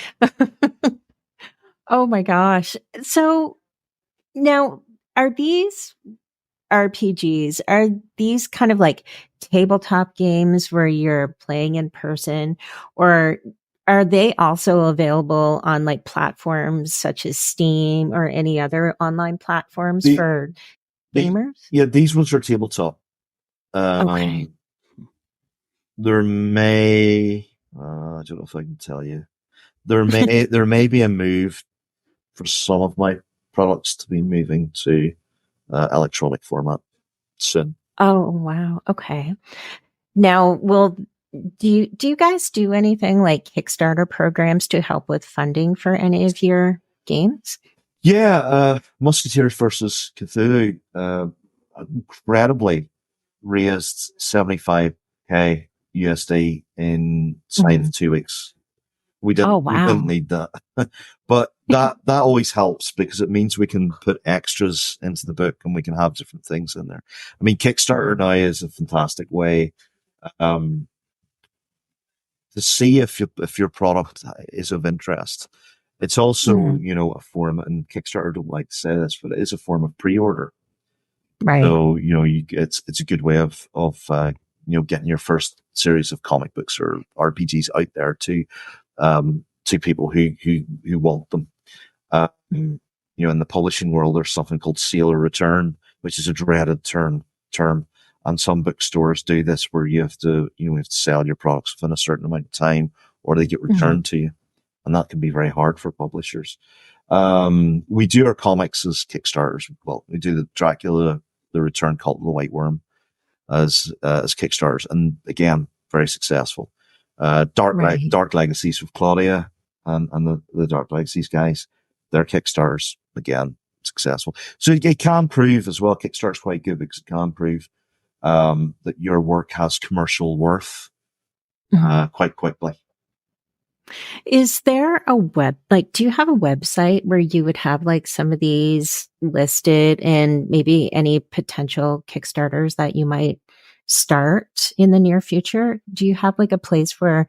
Oh my gosh. So now, are these RPGs, are these kind of like tabletop games where you're playing in person, or are they also available on like platforms such as Steam or any other online platforms for gamers? Yeah, these ones are tabletop. Okay. There may, I don't know if I can tell you, there may be a move for some of my products to be moving to electronic format soon. Oh, wow. Okay. Now, do you guys do anything like Kickstarter programs to help with funding for any of your games? Yeah, Musketeers versus Cthulhu, incredibly raised 75k USD inside of 2 weeks. We didn't need that, but that always helps because it means we can put extras into the book and we can have different things in there. I mean, Kickstarter now is a fantastic way to see if your product is of interest. It's also, a form, and Kickstarter don't like to say this, but it is a form of pre-order. Right. So, it's a good way of getting your first series of comic books or RPGs out there to people who want them. In the publishing world, there's something called sale or return, which is a dreaded term. And some bookstores do this where you have to sell your products within a certain amount of time, or they get returned to you. And that can be very hard for publishers. We do our comics as Kickstarters. Well, we do the Dracula, The Return, Cult of the White Worm as Kickstarters. And again, very successful. Dark Legacies with Claudia and the Dark Legacies guys, their Kickstarters, again, successful. So it can prove as well, Kickstarter's quite good because it can prove that your work has commercial worth quite quickly. Is there do you have a website where you would have like some of these listed and maybe any potential Kickstarters that you might start in the near future? Do you have like a place where,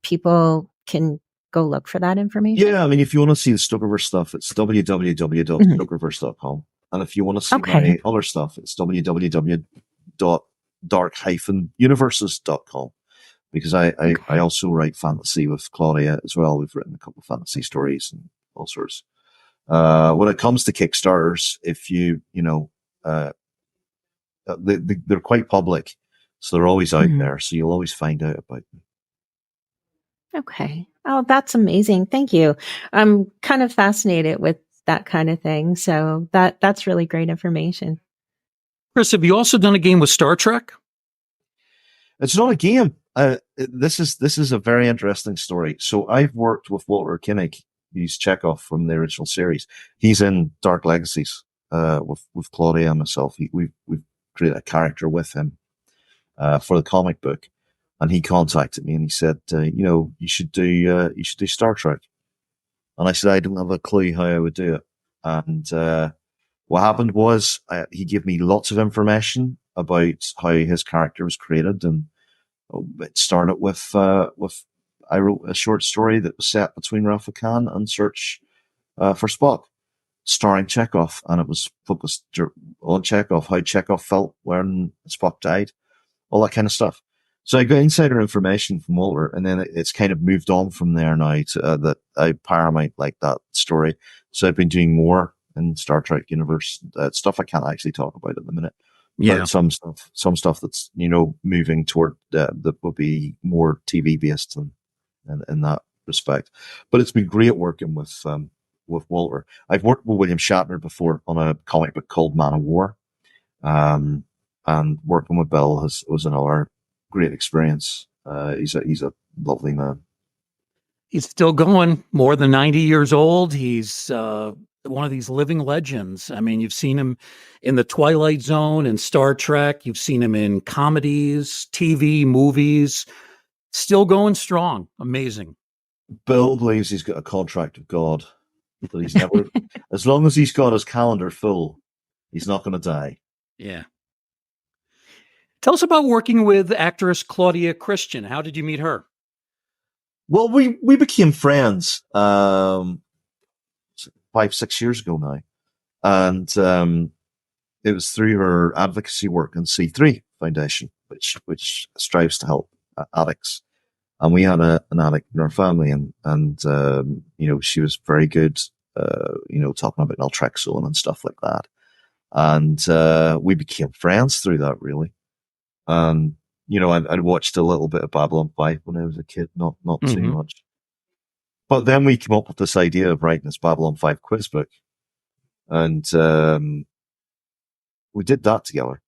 people can go look for that information? Yeah, I mean, if you want to see the StokerVerse stuff, it's www.StokerVerse.com. And if you want to see my other stuff, it's www.dark-universes.com. Because I also write fantasy with Claudia as well. We've written a couple of fantasy stories and all sorts. When it comes to Kickstarters, if they're quite public, so they're always out there. So you'll always find out about them. Okay. Oh, that's amazing. Thank you. I'm kind of fascinated with that kind of thing. So that's really great information. Chris, have you also done a game with Star Trek? It's not a game. This is a very interesting story. So I've worked with Walter Koenig. He's Chekhov from the original series. He's in Dark Legacies with Claudia and myself. We've created a character with him for the comic book, and he contacted me and he said, you should do Star Trek. And I said I don't have a clue how I would do it. And what happened was he gave me lots of information about how his character was created, and it started with I wrote a short story that was set between Ralph Khan and Search for Spock, starring Chekhov, and it was focused on Chekhov, how Chekhov felt when Spock died, all that kind of stuff. So I got insider information from Walter, and then it's kind of moved on from there now to that Paramount like that story. So I've been doing more in Star Trek universe stuff I can't actually talk about at the minute. Yeah, but some stuff that's moving toward that will be more TV based in that respect. But it's been great working with Walter. I've worked with William Shatner before on a comic book called Man of War, and working with Bill was another great experience. He's a lovely man. He's still going, more than 90 years old. He's one of these living legends. I mean, you've seen him in The Twilight Zone and Star Trek. You've seen him in comedies, TV, movies. Still going strong. Amazing. Bill believes he's got a contract with God. That he's never, as long as he's got his calendar full, he's not going to die. Yeah. Tell us about working with actress Claudia Christian. How did you meet her? Well, we became friends 5-6 years ago now, and it was through her advocacy work in C3 Foundation, which strives to help addicts. And we had an addict in our family, and she was very good, talking about naltrexone and stuff like that. And we became friends through that, really. And I'd watched a little bit of Babylon 5 when I was a kid, not too much. But then we came up with this idea of writing this Babylon 5 quiz book. And we did that together.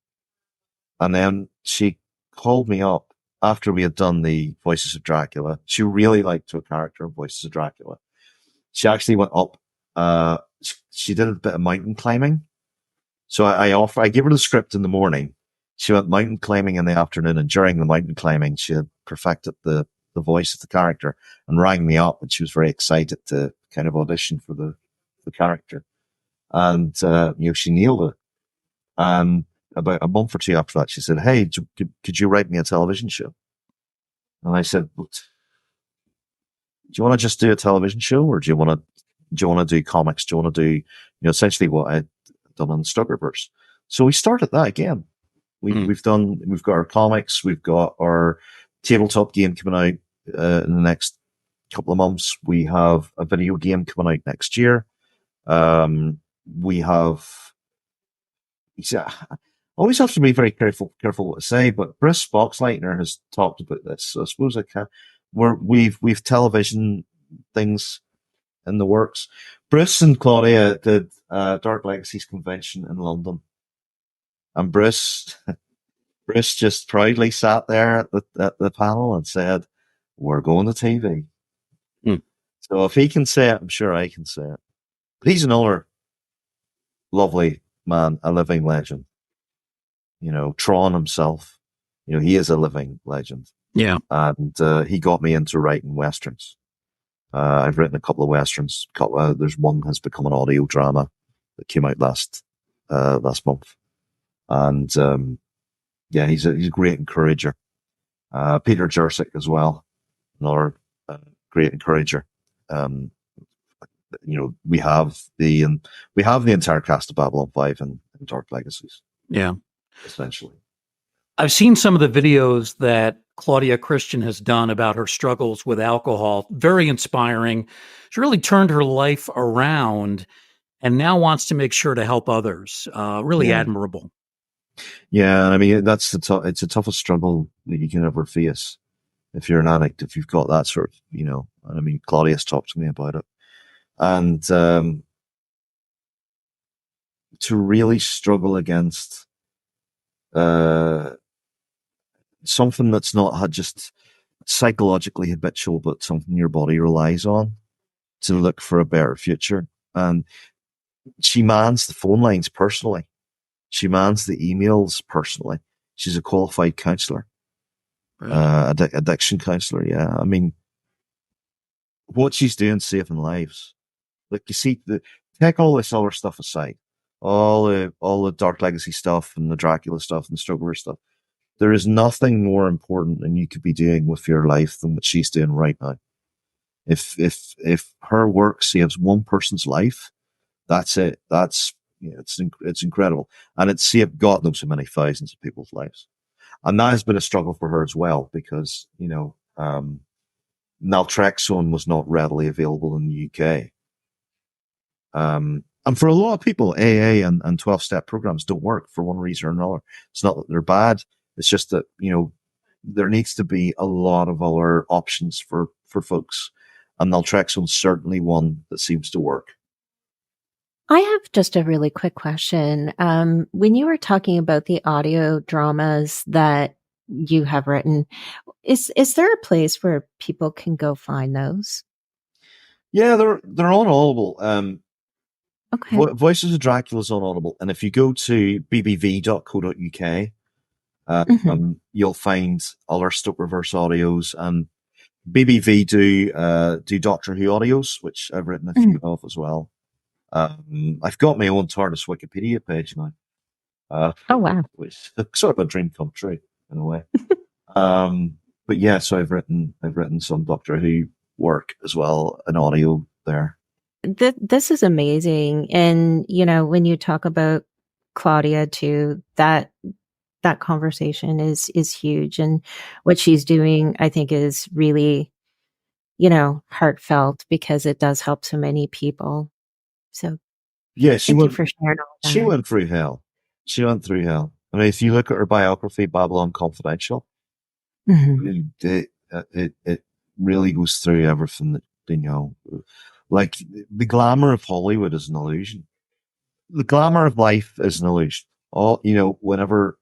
And then she called me up after we had done the Voices of Dracula. She really liked her character in Voices of Dracula. She actually went up. She did a bit of mountain climbing. So I gave her the script in the morning. She went mountain climbing in the afternoon, and during the mountain climbing, she had perfected the voice of the character and rang me up, and she was very excited to kind of audition for the character. And, she nailed it. And about a month or two after that, she said, "Hey, could you write me a television show?" And I said, "Do you want to just do a television show, or do you want to do comics? Do you want to do, essentially what I'd done on StokerVerse?" So we started that again. We've got our comics, we've got our tabletop game coming out in the next couple of months. We have a video game coming out next year. We have, always have to be very careful what to say, but Bruce Boxleitner has talked about this. So I suppose I can. We've television things in the works. Bruce and Claudia did Dark Legacies convention in London, and Bruce just proudly sat there at the panel and said, "We're going to TV." Hmm. So if he can say it, I'm sure I can say it. But he's another lovely man, a living legend. You know, Tron himself. You know, he is a living legend. Yeah. And he got me into writing westerns. I've written a couple of westerns. There's one has become an audio drama that came out last month. And yeah, he's a great encourager. Peter Jurczyk as well, another great encourager. You know, we have the entire cast of Babylon 5 and Dark Legacies. Yeah. Essentially. I've seen some of the videos that Claudia Christian has done about her struggles with alcohol. Very inspiring. She really turned her life around and now wants to make sure to help others. Really admirable. Yeah, I mean, it's the toughest struggle that you can ever face if you're an addict, if you've got that sort of, you know, I mean, Claudia's talked to me about it. And to really struggle against something that's not just psychologically habitual, but something your body relies on to look for a better future. And she mans the phone lines personally. She mans the emails personally. She's a qualified counselor, addiction counselor. Yeah. I mean, what she's doing, saving lives. Like, you see, take all this other stuff aside, all the Dark Legacy stuff and the Dracula stuff and the StokerVerse stuff. There is nothing more important than you could be doing with your life than what she's doing right now. If her work saves one person's life, that's it. It's incredible, and it's saved God knows how many thousands of people's lives. And that has been a struggle for her as well, because, you know, naltrexone was not readily available in the UK. And for a lot of people, AA and 12-step programs don't work for one reason or another. It's not that they're bad. It's just that, you know, there needs to be a lot of other options for folks. And naltrexone's certainly one that seems to work. I have just a really quick question. When you were talking about the audio dramas that you have written, is there a place where people can go find those? Yeah, they're on Audible. Okay. Voices of Dracula's on Audible, and if you go to bbv.co.uk, you'll find other StokerVerse audios, and BBV do Doctor Who audios, which I've written a few of as well. I've got my own TARDIS Wikipedia page now. Oh wow! Which is sort of a dream come true in a way. But yeah, so I've written some Doctor Who work as well, an audio there. This is amazing, and you know, when you talk about Claudia too, that conversation is huge, and what she's doing, I think, is really, you know, heartfelt, because it does help so many people. So yeah, thank you for sharing all that. She went through hell. She went through hell. I mean, if you look at her biography, Babylon Confidential, it really goes through everything that, you know, like, the glamour of Hollywood is an illusion. The glamour of life is an illusion. All, you know, whenever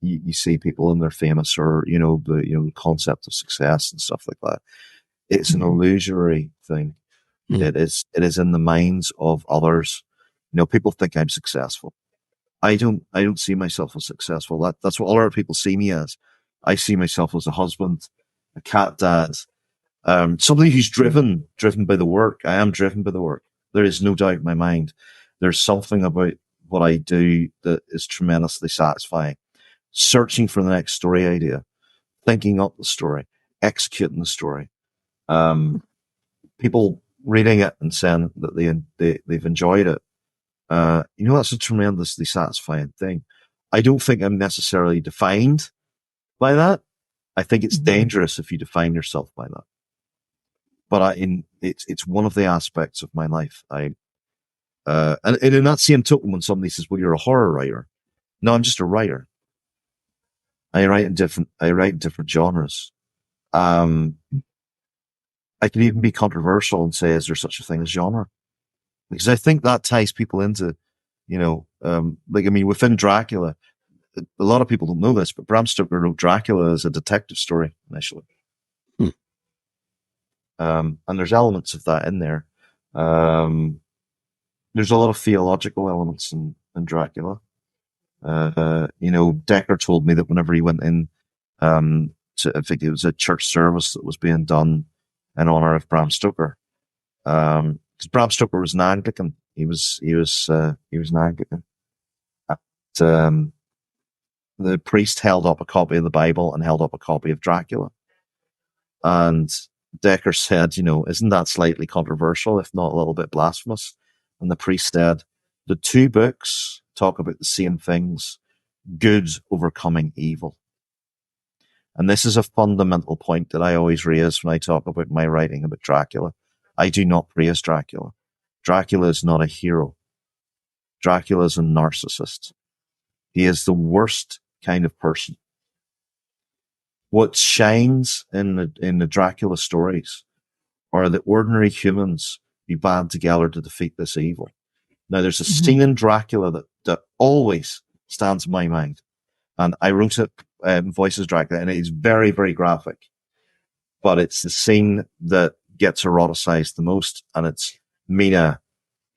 you see people and they're famous, or, you know, the concept of success and stuff like that, it's an illusory thing. It is in the minds of others. You know, people think I'm successful. I don't see myself as successful. That's what other people see me as. I see myself as a husband, a cat dad, somebody who's driven by the work. I am driven by the work. There is no doubt in my mind. There's something about what I do that is tremendously satisfying. Searching for the next story idea, thinking up the story, executing the story. People reading it and saying that they've enjoyed it. You know, that's a tremendously satisfying thing. I don't think I'm necessarily defined by that. I think it's dangerous if you define yourself by that. But it's one of the aspects of my life. And in that same token, when somebody says, "Well, you're a horror writer," No, I'm just a writer. I write in different genres. I can even be controversial and say, is there such a thing as genre? Because I think that ties people into, within Dracula, a lot of people don't know this, but Bram Stoker wrote Dracula as a detective story initially. And there's elements of that in there. There's a lot of theological elements in Dracula. Dacre told me that whenever he went in, I think it was a church service that was being done in honor of Bram Stoker. Because Bram Stoker was an Anglican. He was an Anglican. And, the priest held up a copy of the Bible and held up a copy of Dracula. And Dacre said, isn't that slightly controversial, if not a little bit blasphemous? And the priest said, the two books talk about the same things, good overcoming evil. And this is a fundamental point that I always raise when I talk about my writing about Dracula. I do not praise Dracula. Dracula is not a hero. Dracula is a narcissist. He is the worst kind of person. What shines in the Dracula stories are the ordinary humans who band together to defeat this evil. Now, there's a scene in Dracula that always stands in my mind. And I wrote it in Voices Dracula, and it is very, very graphic. But it's the scene that gets eroticized the most, and it's Mina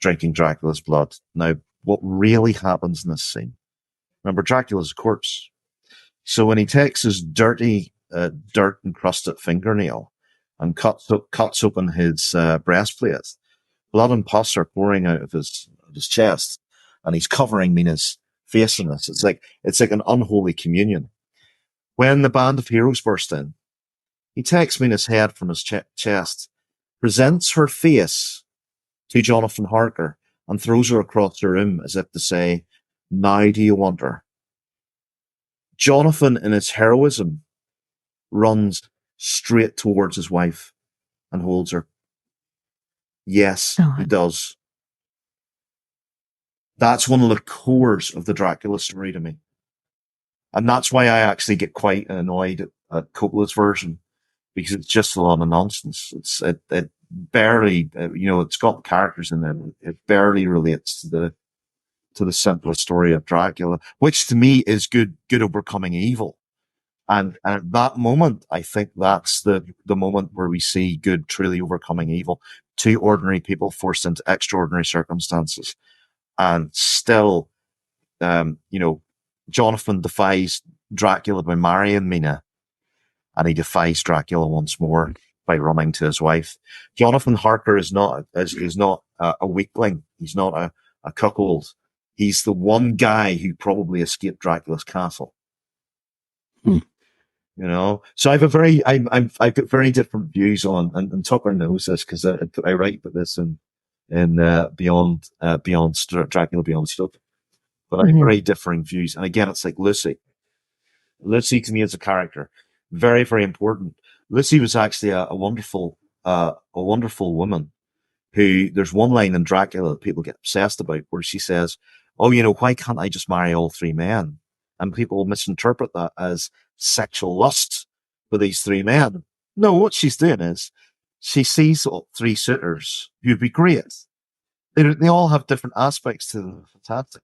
drinking Dracula's blood. Now, what really happens in this scene? Remember, Dracula's a corpse. So when he takes his dirty, dirt-encrusted fingernail and cuts open his breastplate, blood and pus are pouring out of his chest, and he's covering Mina's face in this. It's like an unholy communion. When the band of heroes burst in, he takes Mina's head from his chest, presents her face to Jonathan Harker, and throws her across the room as if to say, now do you want her? Jonathan, in his heroism, runs straight towards his wife and holds her. Yes, he does. That's one of the cores of the Dracula story to me. And that's why I actually get quite annoyed at Coppola's version, because it's just a lot of nonsense. It barely, it's got characters in there. It barely relates to the simplest story of Dracula, which to me is good overcoming evil. And at that moment, I think that's the moment where we see good truly overcoming evil. Two ordinary people forced into extraordinary circumstances. And still, Jonathan defies Dracula by marrying Mina, and he defies Dracula once more by running to his wife. Jonathan Harker is not a weakling. He's not a cuckold. He's the one guy who probably escaped Dracula's castle. So I've got very different views on, and Tucker knows this because I write about this in Beyond Dracula Beyond Stoker. But I have very differing views. And again, it's like Lucy. Lucy to me as a character, very, very important. Lucy was actually a wonderful woman who, there's one line in Dracula that people get obsessed about where she says, oh, why can't I just marry all three men? And people misinterpret that as sexual lust for these three men. No, what she's doing is she sees all three suitors who'd be great. They all have different aspects to them. Fantastic.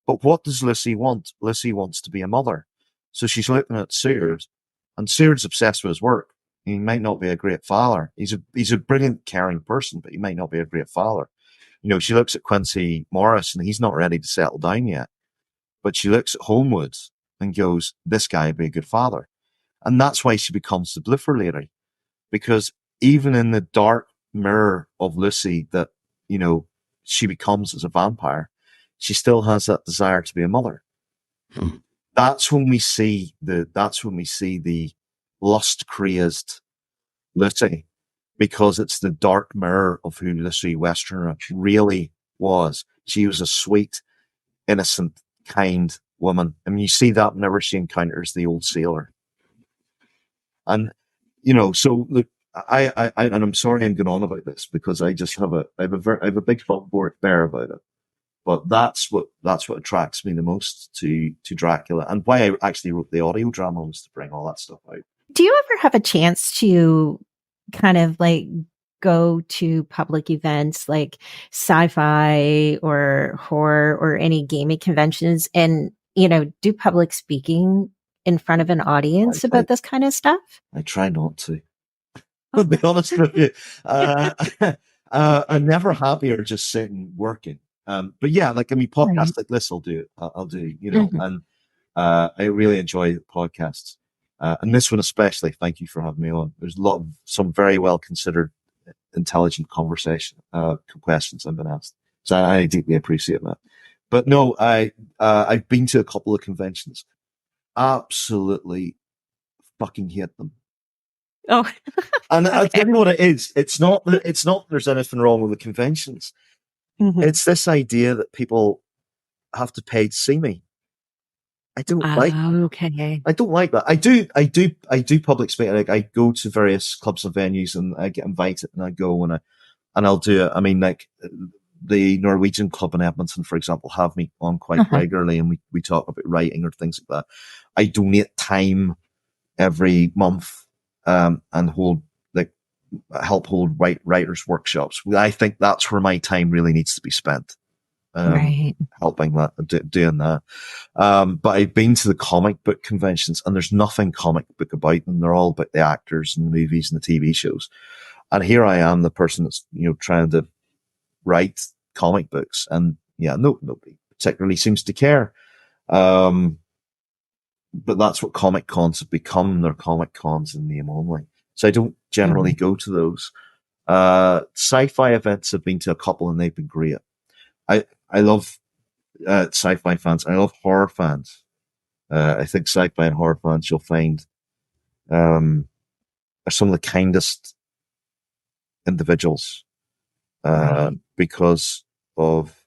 But what does Lucy want? Lucy wants to be a mother. So she's looking at Seward, and Seward's obsessed with his work. He might not be a great father. He's a brilliant, caring person, but he might not be a great father. She looks at Quincy Morris, and he's not ready to settle down yet. But she looks at Homewood and goes, this guy would be a good father. And that's why she becomes the Bluffer lady. Because even in the dark mirror of Lucy that, she becomes as a vampire, she still has that desire to be a mother. That's when we see the lust crazed Lucy, because it's the dark mirror of who Lucy Westerner really was. She was a sweet, innocent, kind woman. I mean, you see that whenever she encounters the old sailor. And, so look, and I'm sorry I'm going on about this because I just have a big bugbear about it. But that's what attracts me the most to Dracula, and why I actually wrote the audio drama was to bring all that stuff out. Do you ever have a chance to kind of like go to public events like sci-fi or horror or any gaming conventions and, do public speaking in front of an audience about this kind of stuff? I try not to. I'll be honest with you. I'm never happier just sitting working. But yeah, podcasts like this, I'll do. And I really enjoy podcasts. And this one especially, thank you for having me on. There's some very well considered, intelligent questions I've been asked. So I deeply appreciate that. But no, I've been to a couple of conventions. Absolutely fucking hate them. Oh, and I'll tell you what it is. It's not that there's anything wrong with the conventions. Mm-hmm. It's this idea that people have to pay to see me. I don't like that. Okay. I don't like that. I do public speaking. Like, I go to various clubs and venues and I get invited and I go and I'll do it. I mean, like the Norwegian club in Edmonton, for example, have me on quite regularly and we talk about writing or things like that. I donate time every month. And help hold writers' workshops. I think that's where my time really needs to be spent. Helping that, doing that. But I've been to the comic book conventions and there's nothing comic book about them. They're all about the actors and the movies and the TV shows. And here I am, the person that's, trying to write comic books. And yeah, nobody particularly seems to care. But that's what comic cons have become. They're comic cons in name only. So I don't generally go to those. Sci-fi events, I've been to a couple and they've been great. I love sci-fi fans. I love horror fans. I think sci-fi and horror fans you'll find are some of the kindest individuals because of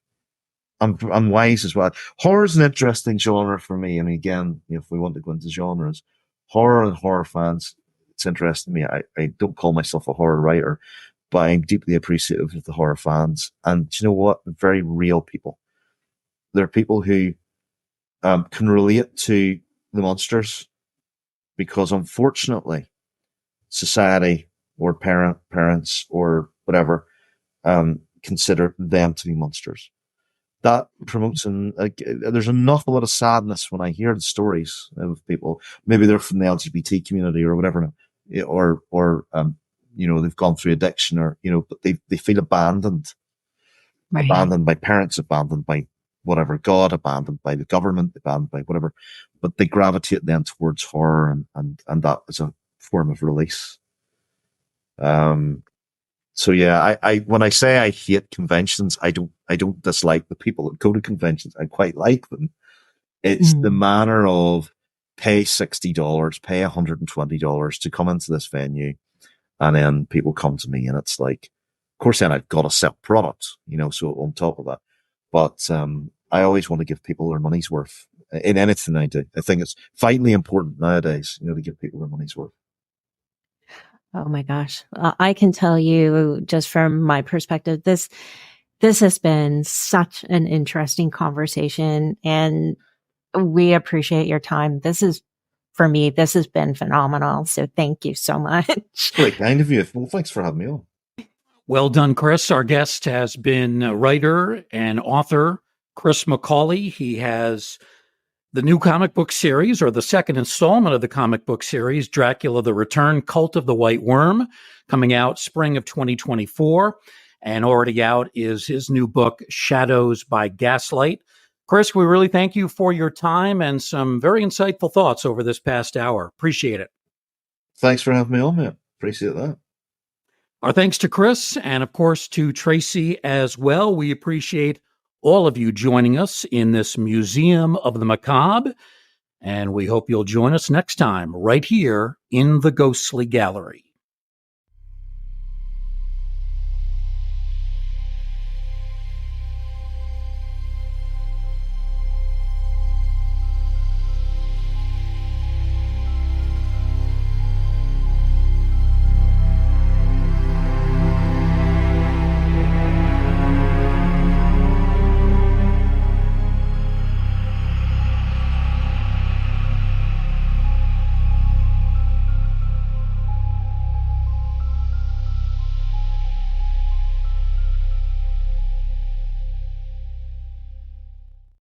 I'm wise as well. Horror is an interesting genre for me. I mean, again, if we want to go into genres, horror and horror fans, it's interesting to me. I don't call myself a horror writer, but I'm deeply appreciative of the horror fans. And you know what? They're very real people. They're people who can relate to the monsters because, unfortunately, society or parents or whatever consider them to be monsters. That promotes there's an awful lot of sadness when I hear the stories of people. Maybe they're from the LGBT community or whatever, or they've gone through addiction or, but they feel abandoned, abandoned by parents, abandoned by whatever, God, abandoned by the government, abandoned by whatever, but they gravitate then towards horror and that is a form of release. So yeah, I when I say I hate conventions, I don't dislike the people that go to conventions. I quite like them. It's the manner of pay $60, pay $120 to come into this venue, and then people come to me, and it's like, of course, then I've got to sell product, so on top of that. But I always want to give people their money's worth in anything I do. I think it's vitally important nowadays, to give people their money's worth. Oh my gosh. I can tell you just from my perspective, this has been such an interesting conversation and we appreciate your time. For me, this has been phenomenal. So thank you so much. Very kind of you. Well, thanks for having me on. Well done, Chris. Our guest has been writer and author Chris McAuley. He has the new comic book series, or the second installment of the comic book series, Dracula The Return, Cult of the White Worm, coming out spring of 2024. And already out is his new book, Shadows by Gaslight. Chris, we really thank you for your time and some very insightful thoughts over this past hour. Appreciate it. Thanks for having me on, man. Appreciate that. Our thanks to Chris and, of course, to Tracy as well. We appreciate all of you joining us in this Museum of the Macabre, and we hope you'll join us next time right here in the Ghostly Gallery.